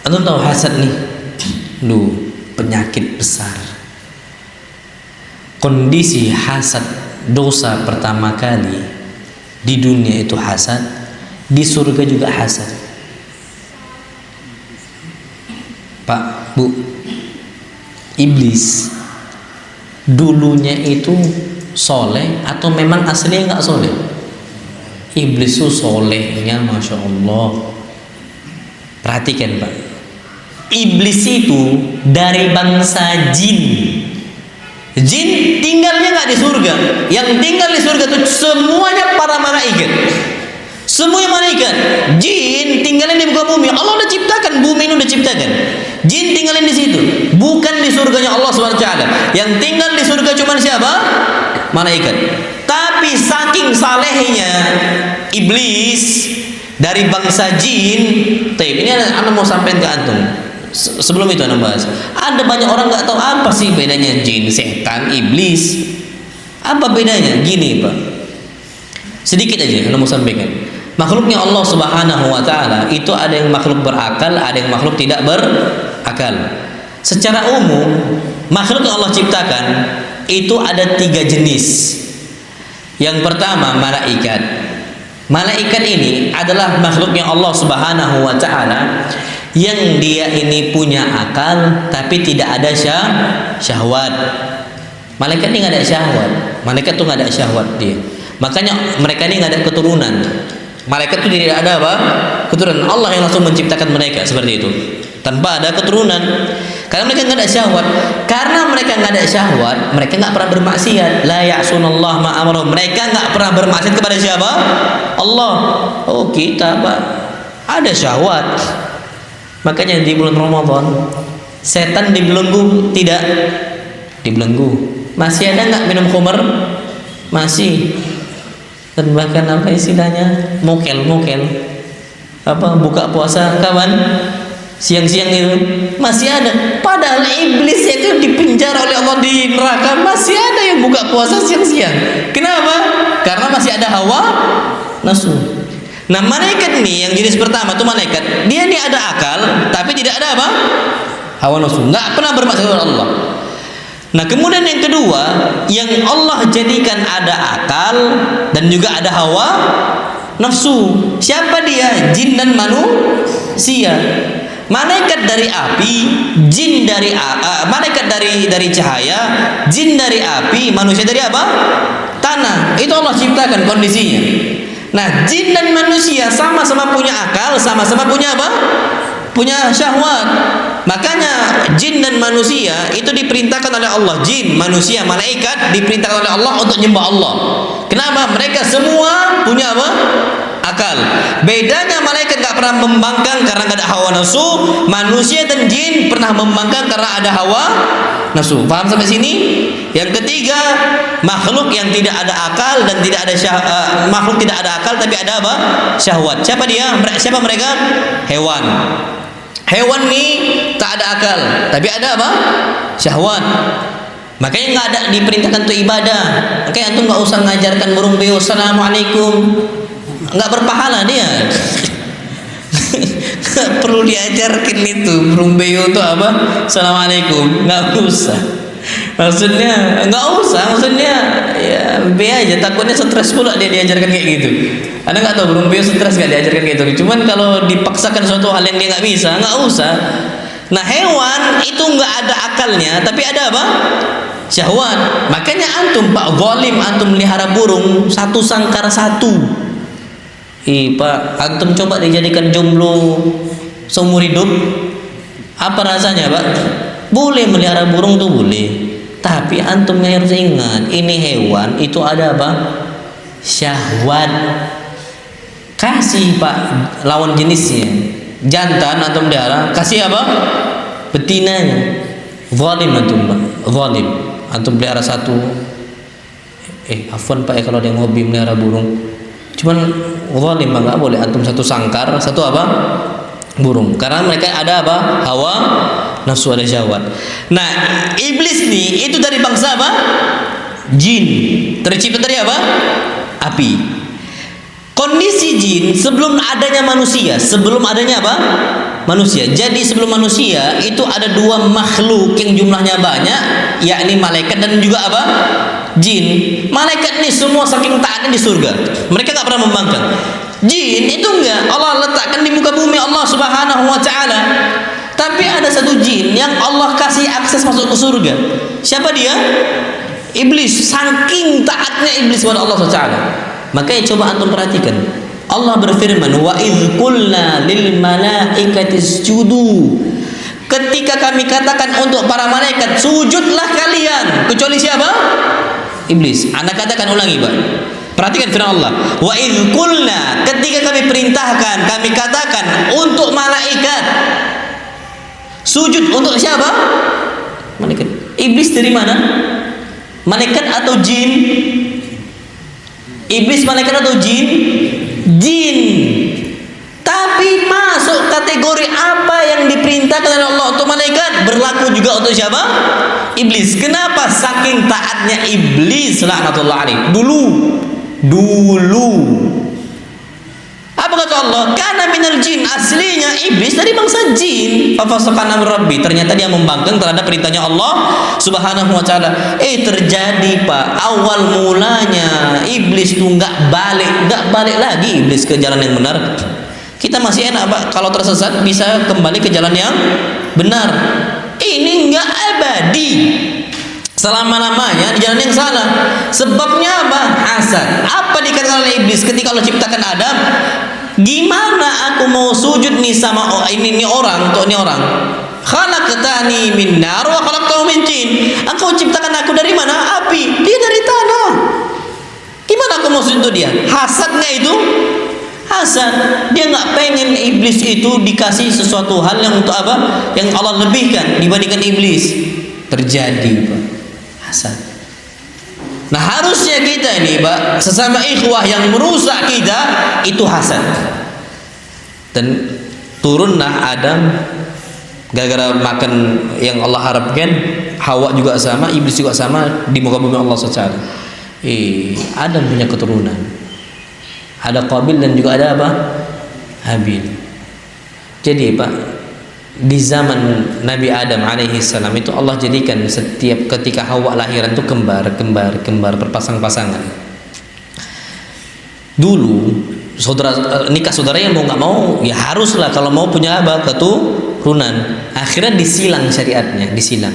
antum tahu hasad nih, penyakit besar. Kondisi hasad, dosa pertama kali di dunia itu hasad, di surga juga hasad. Pak, Bu, iblis dulunya itu soleh atau memang aslinya nggak soleh? Iblis itu solehnya, masya Allah. Perhatikan Pak, iblis itu dari bangsa jin. Jin tinggalnya nggak di surga. Yang tinggal di surga itu semuanya para malaikat. Semuanya malaikat. Jin tinggalin di muka bumi. Allah udah ciptakan bumi ini, udah ciptakan. Jin tinggalin di situ. Bukan di surganya Allah SWT. Yang tinggal di surga cuma siapa? Malaikat. Tapi saking salehnya iblis dari bangsa jin. Ini anak mau sampaikan ke antum. Sebelum itu Anda bahas, ada banyak orang nggak tahu apa sih bedanya jin, setan, iblis. Apa bedanya? Gini Pak, sedikit aja Anda mau sampaikan. Makhluknya Allah Subhanahu wa Ta'ala itu ada yang makhluk berakal, ada yang makhluk tidak berakal. Secara umum makhluk yang Allah ciptakan itu ada 3 jenis. Yang pertama malaikat. Malaikat ini adalah makhluknya Allah Subhanahu wa Ta'ala yang dia ini punya akal tapi tidak ada syahwat. Malaikat ini nggak ada syahwat. Malaikat tuh nggak ada syahwat dia. Makanya mereka ini nggak ada keturunan. Malaikat itu tidak ada apa? Keturunan. Allah yang langsung menciptakan mereka seperti itu tanpa ada keturunan. Karena mereka nggak ada syahwat. Karena mereka nggak ada syahwat, mereka nggak pernah bermaksiat. La ya'sunallah ma amara. Mereka nggak pernah bermaksiat kepada siapa? Allah. Oh kita Pak ada syahwat. Makanya di bulan Ramadan setan dibelenggu tidak? Dibelenggu. Masih ada nggak minum khamr? Masih. Dan bahkan apa istilahnya? Mokel. Apa buka puasa kawan? Siang-siang itu masih ada. Padahal iblis itu dipenjara oleh Allah di neraka, masih ada yang buka puasa siang-siang. Kenapa? Karena masih ada hawa nafsu. Nah malaikat nih yang jenis pertama tuh malaikat, dia nih ada akal tapi tidak ada apa? Hawa nafsu, nggak pernah bermaksud kepada Allah. Nah kemudian yang kedua, yang Allah jadikan ada akal dan juga ada hawa nafsu. Siapa dia? Jin dan manusia. Malaikat dari api, jin dari malaikat dari cahaya, jin dari api, manusia dari apa? Tanah. Itu Allah ciptakan kondisinya. Nah, jin dan manusia sama-sama punya akal, sama-sama punya apa? Punya syahwat. Makanya jin dan manusia itu diperintahkan oleh Allah. Jin, manusia, malaikat diperintahkan oleh Allah untuk menyembah Allah. Kenapa? Mereka semua punya apa? Akal. Bedanya malaikat gak pernah membangkang karena gak ada hawa nafsu. Manusia dan jin pernah membangkang karena ada hawa nafsu. Paham sampai sini? Yang ketiga, makhluk yang tidak ada akal dan tidak ada makhluk tidak ada akal tapi ada apa? Syahwat. Siapa dia? Siapa mereka? Hewan. Hewan ini tak ada akal tapi ada apa? Syahwat. Makanya nggak ada diperintahkan untuk ibadah. Makanya antum nggak usah ngajarkan burung beo assalamualaikum, nggak berpahala dia. Nggak perlu diajarkan itu burung beo itu apa? Assalamualaikum, nggak usah. Maksudnya nggak usah, maksudnya ya be aja, takutnya stres pula dia diajarkan kayak gitu. Anda nggak tahu burung beo stres nggak diajarkan kayak gitu. Cuman kalau dipaksakan suatu hal yang dia nggak bisa, nggak usah. Nah hewan itu nggak ada akalnya, tapi ada apa? Syahwat. Makanya antum Pak zalim, antum melihara burung satu sangkar satu. Pak, antum coba dijadikan jomblo seumur hidup, apa rasanya Pak? Boleh melihara burung tuh boleh, tapi antum harus ingat ini hewan itu ada apa? Syahwat. Kasih Pak lawan jenisnya, jantan atau melihara, kasih apa? Betinanya. Zalim antum Pak, zalim. Antum pelihara satu, afwan Pak ya kalau ada yang hobi melihara burung, cuman zalim Pak, nggak boleh antum satu sangkar satu apa? Burung. Karena mereka ada apa? Hawa nafsu, ada syahwat. Nah iblis nih itu dari bangsa apa? Jin. Tercipta dari apa? Api. Kondisi jin sebelum adanya manusia, sebelum adanya apa? Manusia. Jadi sebelum manusia itu ada dua makhluk yang jumlahnya banyak, yakni malaikat dan juga apa? Jin. Malaikat ini semua saking taatnya di surga, mereka nggak pernah membangkang. Jin itu enggak, Allah letakkan di muka bumi Allah Subhanahu wa Ta'ala. Tapi ada satu jin yang Allah kasih akses masuk ke surga. Siapa dia? Iblis. Saking taatnya iblis kepada Allah Subhanahu wa Ta'ala. Makanya coba antum perhatikan, Allah berfirman, wa idz qulna lil malaikati isjudu. Ketika kami katakan untuk para malaikat, sujudlah kalian, kecuali siapa? Iblis. Anda katakan ulangi Pak. Perhatikan firman Allah. Wa idz qulna, ketika kami perintahkan, kami katakan untuk malaikat sujud untuk siapa? Malaikat. Iblis dari mana? Malaikat atau jin? Iblis malaikat atau jin? Jin. Tapi masuk kategori apa yang diperintahkan diperintahkan oleh Allah untuk malaikat berlaku juga untuk siapa? Iblis. Kenapa? Saking taatnya iblis laknatullah alaih. Dulu apa kata Allah? Kana minal jin, aslinya iblis dari bangsa jin. Fafasaqan amr rabbi, ternyata dia membangkang terhadap perintahnya Allah Subhanahu wa taala. Terjadi Pak, awal mulanya iblis tuh nggak balik lagi iblis ke jalan yang benar. Kita masih enak Pak, kalau tersesat bisa kembali ke jalan yang benar. Ini nggak abadi selama-lamanya di jalan yang salah. Sebabnya apa? Hasad. Apa dikatakan oleh iblis ketika Allah ciptakan Adam? Gimana aku mau sujud nih sama ini orang, untuk ini orang? Khalaqtani min nar wa khalaqtahu min tin. Engkau ciptakan aku dari mana? Api. Dia dari tanah. Gimana aku mau sujud dia? Hasadnya itu hasad. Dia nggak pengen iblis itu dikasih sesuatu hal yang untuk apa? Yang Allah lebihkan dibandingkan iblis. Terjadi Pak. Hasad. Nah harusnya kita ini Pak, sesama ikhwah yang merusak kita itu hasad. Dan turunlah Adam gara-gara makan yang Allah harapkan, Hawa juga sama, iblis juga sama di muka bumi Allah SWT. Adam punya keturunan. Ada Qabil dan juga ada apa? Habil. Jadi Pak, di zaman Nabi Adam alaihi salam itu Allah jadikan setiap ketika Hawa lahiran itu kembar berpasang-pasangan. Dulu nikah saudara yang mau nggak mau ya haruslah, kalau mau punya apa? Keturunan. Akhirnya disilang syariatnya, disilang.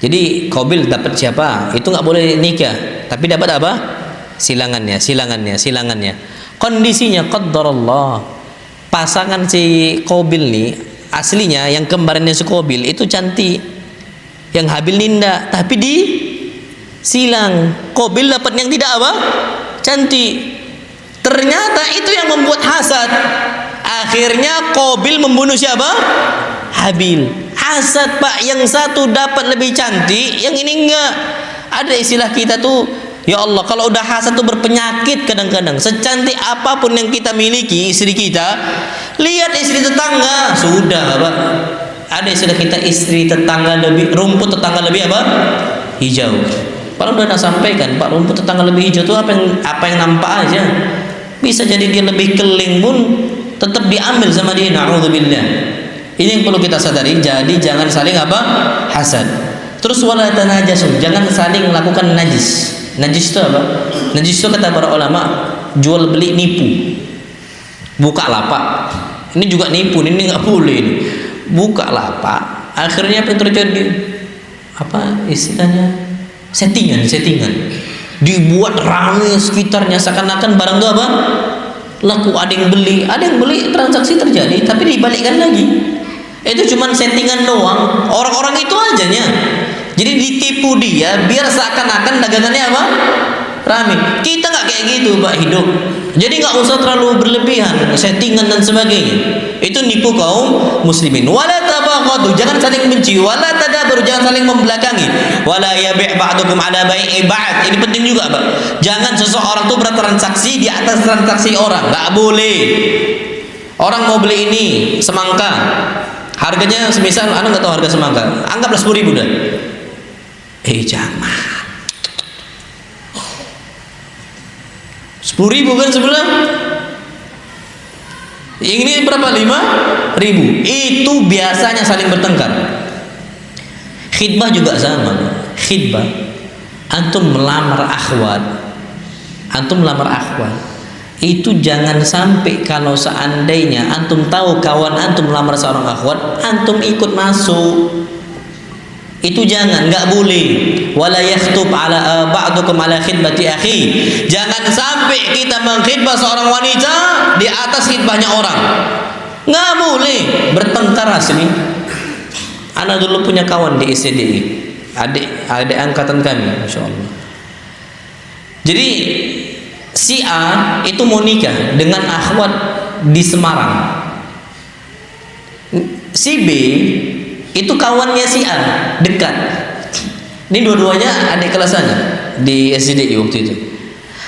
Jadi Qabil dapat siapa? Itu nggak boleh nikah, tapi dapat apa? Silangannya. Kondisinya qaddarallah. Pasangan si Qabil nih aslinya yang kembarannya si Qabil itu cantik, yang Habil ninda, tapi di silang. Qabil dapat yang tidak apa? Cantik. Ternyata itu yang membuat hasad. Akhirnya Qabil membunuh siapa? Habil. Hasad Pak, yang satu dapat lebih cantik, yang ini enggak. Ada istilah kita tuh, ya Allah, kalau udah hasad tuh berpenyakit kadang-kadang. Secantik apapun yang kita miliki, istri kita, lihat istri tetangga, sudah Pak. Ada istilah kita, istri tetangga lebih, rumput tetangga lebih apa? Hijau. Pak udah sampaikan, Pak, rumput tetangga lebih hijau itu apa yang nampak aja. Bisa jadi dia lebih keling pun tetap diambil sama dia. Na'udzubillah. Ini yang perlu kita sadari. Jadi jangan saling apa? Hasad. Terus wala tanajasu, jangan saling melakukan najis. Najis itu apa? Najis itu kata para ulama, jual beli nipu, buka lapak. Ini juga nipu, ini nggak boleh. Ini. Buka lapak, akhirnya apa yang terjadi? Apa istilahnya? Settingan. Dibuat ramai sekitarnya seakan-akan barang itu apa? Laku, ada yang beli, transaksi terjadi, tapi dibalikkan lagi. Itu cuma settingan doang. Orang-orang itu ajanya. Jadi ditipu dia biar seakan-akan dagangannya apa? Rame. Kita nggak kayak gitu Pak hidup. Jadi nggak usah terlalu berlebihan, settingan dan sebagainya. Itu nipu kaum muslimin. Wala tabaghadu, jangan saling benci. Wala tadabaru, jangan saling membelakangi. Wala yabi' ba'dukum ala bai'i ba'd. Ini penting juga Pak. Jangan seseorang tuh bertransaksi di atas transaksi orang. Nggak boleh. Orang mau beli ini semangka, harganya semisal, anda nggak tahu harga semangka, anggaplah 10.000 dah. Jangan 10.000 kan sebelah. Yang ini berapa? 5.000. Itu biasanya saling bertengkar. Khidbah juga sama. Khidbah, antum melamar akhwat, itu jangan sampai kalau seandainya antum tahu kawan antum melamar seorang akhwat, antum ikut masuk. Itu jangan, nggak boleh. Wala yakhtub ala ba'dukum ala khidbati akhi. Jangan sampai kita mengkhidbah seorang wanita di atas khidbahnya orang. Nggak boleh, bertengkar asli. Anak dulu punya kawan di SCDI, adik angkatan kami, Masya Allah. Jadi si A itu mau nikah dengan akhwat di Semarang. Si B itu kawannya si A, dekat. Ini dua-duanya adik kelasannya di SCDI waktu itu.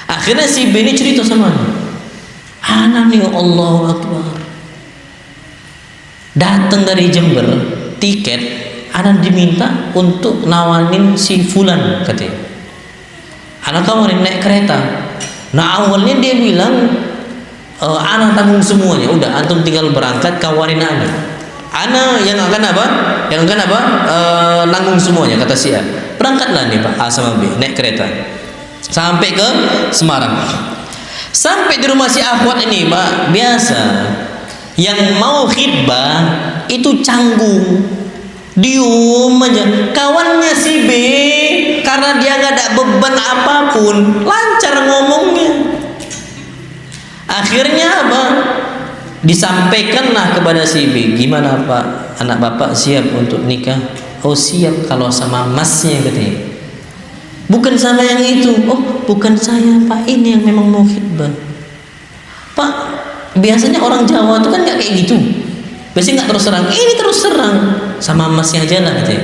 Akhirnya si B ini cerita sama dia, anak nih Allahu Akbar, datang dari Jember, tiket, ana diminta untuk nawanin si Fulan katanya. Ana tawarin naik kereta. Nah awalnya dia bilang, ana tanggung semuanya, udah antum tinggal berangkat kawarin ana yang akan apa? Nanggung semuanya, kata si A. Berangkatlah nih Pak A sama B naik kereta sampai ke Semarang. Sampai di rumah si akhwat ini Pak, biasa yang mau khidbah itu canggung, dium aja. Kawannya si B karena dia nggak ada beban apapun, lancar ngomongnya. Akhirnya apa? Disampaikanlah kepada si B, gimana Pak, anak bapak siap untuk nikah? Oh siap kalau sama masnya katanya. Bukan sama yang itu. Oh bukan saya Pak, ini yang memang mau khidbah. Pak, biasanya orang Jawa itu kan nggak kayak gitu. Biasanya nggak terus terang. Ini terus terang, sama masnya aja lah katanya.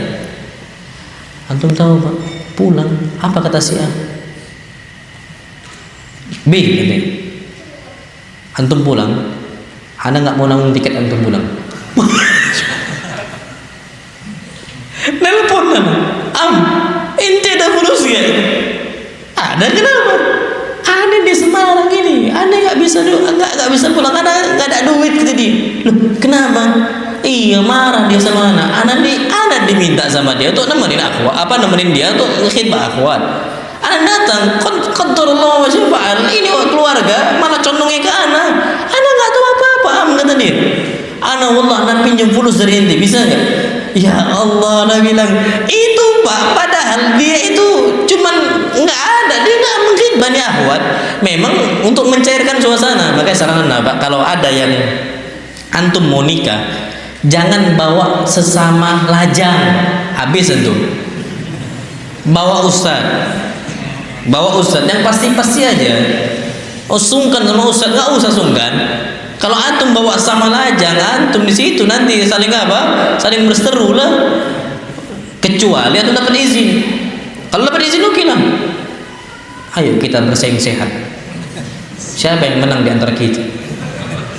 Antum tahu Pak, pulang apa kata si A? B katanya. Antum pulang, ana nggak mau nanggung tiket antum pulang. Nelpon ente ada fulus gak? Ada, kenapa? Ada di Semarang ini, ana nggak bisa pulang, ana nggak ada duit gitu dia. Loh, kenapa? Iya marah dia sama ana diminta sama dia untuk nemenin nemenin dia untuk khidbah akhwat. Ana datang, qadarullah wa syafa'al, ini keluarga malah condongnya ke ana nggak tahu apa-apa kata dia. Ana wallah ana pinjam fulus dari ente, bisa nggak? Ya Allah, ana bilang itu Pak, padahal dia itu cuman nggak ada, dia nggak menghidbah nih akhwat, memang untuk mencairkan suasana. Makanya saran Pak, kalau ada yang antum mau nikah, jangan bawa sesama lajang, habis antum. Bawa ustad yang pasti aja. Oh sungkan sama ustad, nggak usah sungkan. Kalau antum bawa sama lajang, antum di situ nanti saling saling berseteru lah. Kecuali antum dapat izin. Kalau dapat izin oke lah. Ayo kita bersaing sehat. Siapa yang menang di antara kita?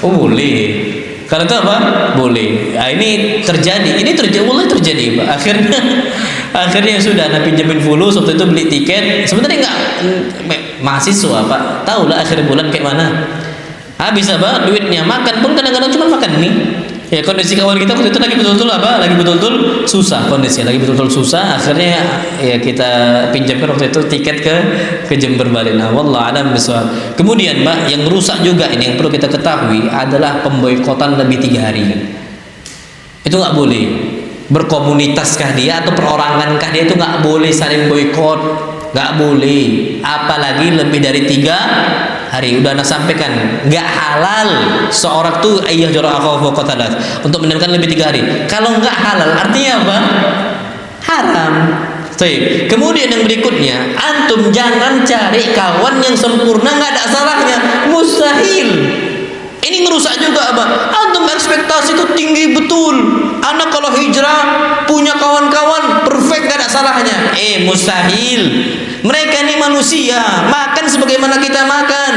Oh boleh. Kalau itu apa? Boleh. Nah, ini terjadi mulai terjadi Pak. Akhirnya sudah ana pinjemin fulus waktu itu beli tiket. Sebenarnya enggak mahasiswa Pak. Tahu lah akhir bulan kayak mana. Habis apa? Duitnya makan pun kadang-kadang cuma makan mie. Ya kondisi kawan kita waktu itu lagi betul-betul susah kondisinya, susah. Akhirnya ya kita pinjamkan waktu itu tiket ke Jember balik. Nah, wallah alam bisawab. Kemudian Mbak, yang rusak juga ini yang perlu kita ketahui adalah pemboikotan lebih 3 hari. Itu nggak boleh. Berkomunitaskah dia atau perorangankah dia, itu nggak boleh saling boikot, nggak boleh. Apalagi lebih dari 3 hari. Udah ana sampaikan, nggak halal seorang tuh ayah jara akhafu qatalat untuk mendengarkan lebih 3 hari. Kalau nggak halal artinya apa? Haram. Baik. Kemudian yang berikutnya, antum jangan cari kawan yang sempurna nggak ada salahnya, mustahil. Ini merusak juga apa? Antum ekspektasi itu tinggi betul. Anak kalau hijrah punya kawan-kawan perfect gak ada salahnya. Mustahil. Mereka ini manusia, makan sebagaimana kita makan.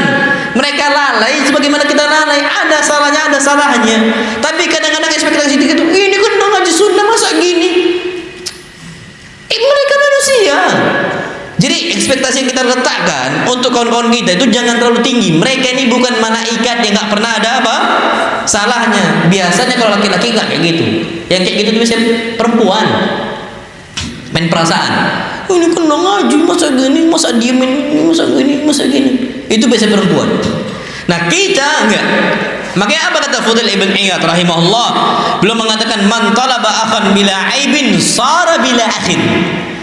Mereka lalai sebagaimana kita lalai. Ada salahnya. Tapi kadang-kadang ekspektasi itu, ini kan udah ngaji sunnah masa gini. Mereka manusia. Jadi ekspektasi yang kita letakkan untuk kawan-kawan kita itu jangan terlalu tinggi. Mereka ini bukan malaikat yang nggak pernah ada apa salahnya. Biasanya kalau laki-laki nggak kayak gitu. Yang kayak gitu tuh biasanya perempuan main perasaan. Ini kan udah ngaji masa gini, masa diemin, masa gini. Itu biasanya perempuan. Nah kita enggak. Makanya apa kata Fudail ibn Iyad rahimahullah? Belum mengatakan man talaba akhan bila aibin sara bila akhin.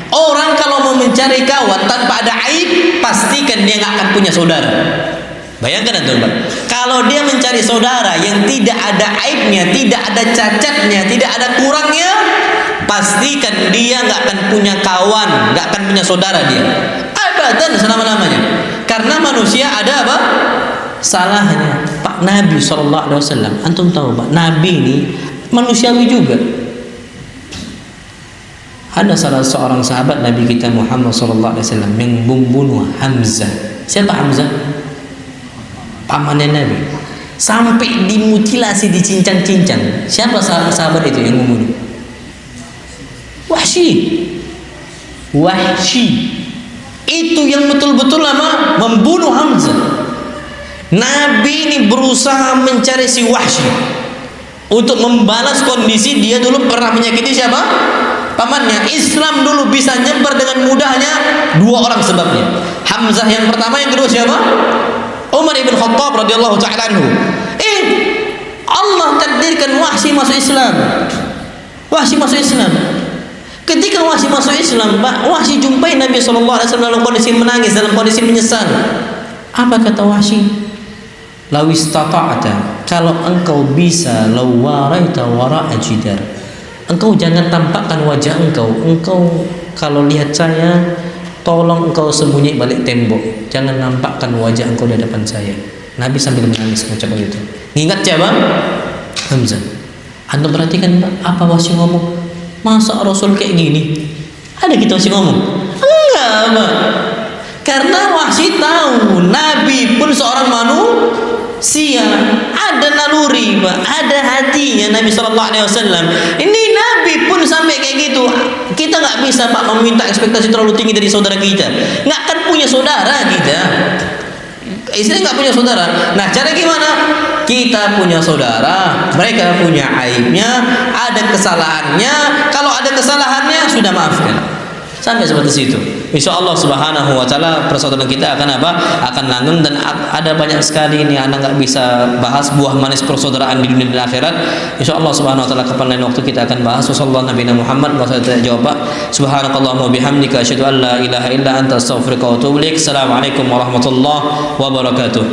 Orang kalau mau mencari kawan tanpa ada aib, pastikan dia nggak akan punya saudara. Bayangkan itu, Pak. Kalau dia mencari saudara yang tidak ada aibnya, tidak ada cacatnya, tidak ada kurangnya, pastikan dia nggak akan punya kawan, nggak akan punya saudara dia. Abadan selama-lamanya. Karena manusia ada apa? Salahnya. Pak Nabi SAW, antum tahu Pak, Nabi ini manusiawi juga. Ada salah seorang sahabat Nabi kita Muhammad SAW yang membunuh Hamzah. Siapa Hamzah? Pamannya Nabi. sampai dimutilasi, dicincang-cincang. Siapa sahabat itu yang membunuh? Wahsy. Itu yang betul-betul membunuh Hamzah. Nabi ini berusaha mencari si Wahsy untuk membalas kondisi dia dulu pernah menyakiti siapa? Pamannya. Islam dulu bisa nyebar dengan mudahnya 2 orang sebabnya. Hamzah yang pertama, yang kedua siapa? Umar ibn Khattab radhiyallahu ta'ala anhu. Allah takdirkan Wahsy masuk Islam. Ketika Wahsy masuk Islam, Wahsy jumpai Nabi SAW dalam kondisi menangis, dalam kondisi menyesal. Apa kata Wahsy? Lawis tata'ata, kalau engkau bisa, lawaraita wara'a jidar, engkau jangan tampakkan wajah engkau kalau lihat saya, tolong engkau sembunyi balik tembok, jangan nampakkan wajah engkau di hadapan saya. Nabi sambil menangis mengucapkan itu. Ingat siapa? Hamzah. Anda perhatikan apa Wahsy ngomong? Masa Rasul kayak gini? Ada kita Wahsy ngomong? Enggak, Pak. Karena Wahsy tahu Nabi pun seorang manusia, ada naluri, Pak, ada hatinya Nabi SAW. Ini Nabi pun sampai kayak gitu. Kita nggak bisa, Pak, meminta ekspektasi terlalu tinggi dari saudara kita. Nggak akan punya saudara kita. Istri nggak punya saudara. Nah, cara gimana? Kita punya saudara, mereka punya aibnya, ada kesalahannya. Kalau ada kesalahannya, sudah maafkan. Sampai seperti itu. Insyaallah subhanahu wa ta'ala persaudaraan kita akan akan langgeng, dan ada banyak sekali ini anak nggak bisa bahas buah manis persaudaraan di dunia dan akhirat. Insyaallah subhanahu wa ta'ala kapan lain waktu kita akan bahas. Wassallallahu nabiyana Muhammad wa sallallahu jawab. Subhanakallahumma bihamdika asyhadu an la ilaha illa anta astaghfiruka wa atubu ilaik. Assalamualaikum warahmatullahi wabarakatuh.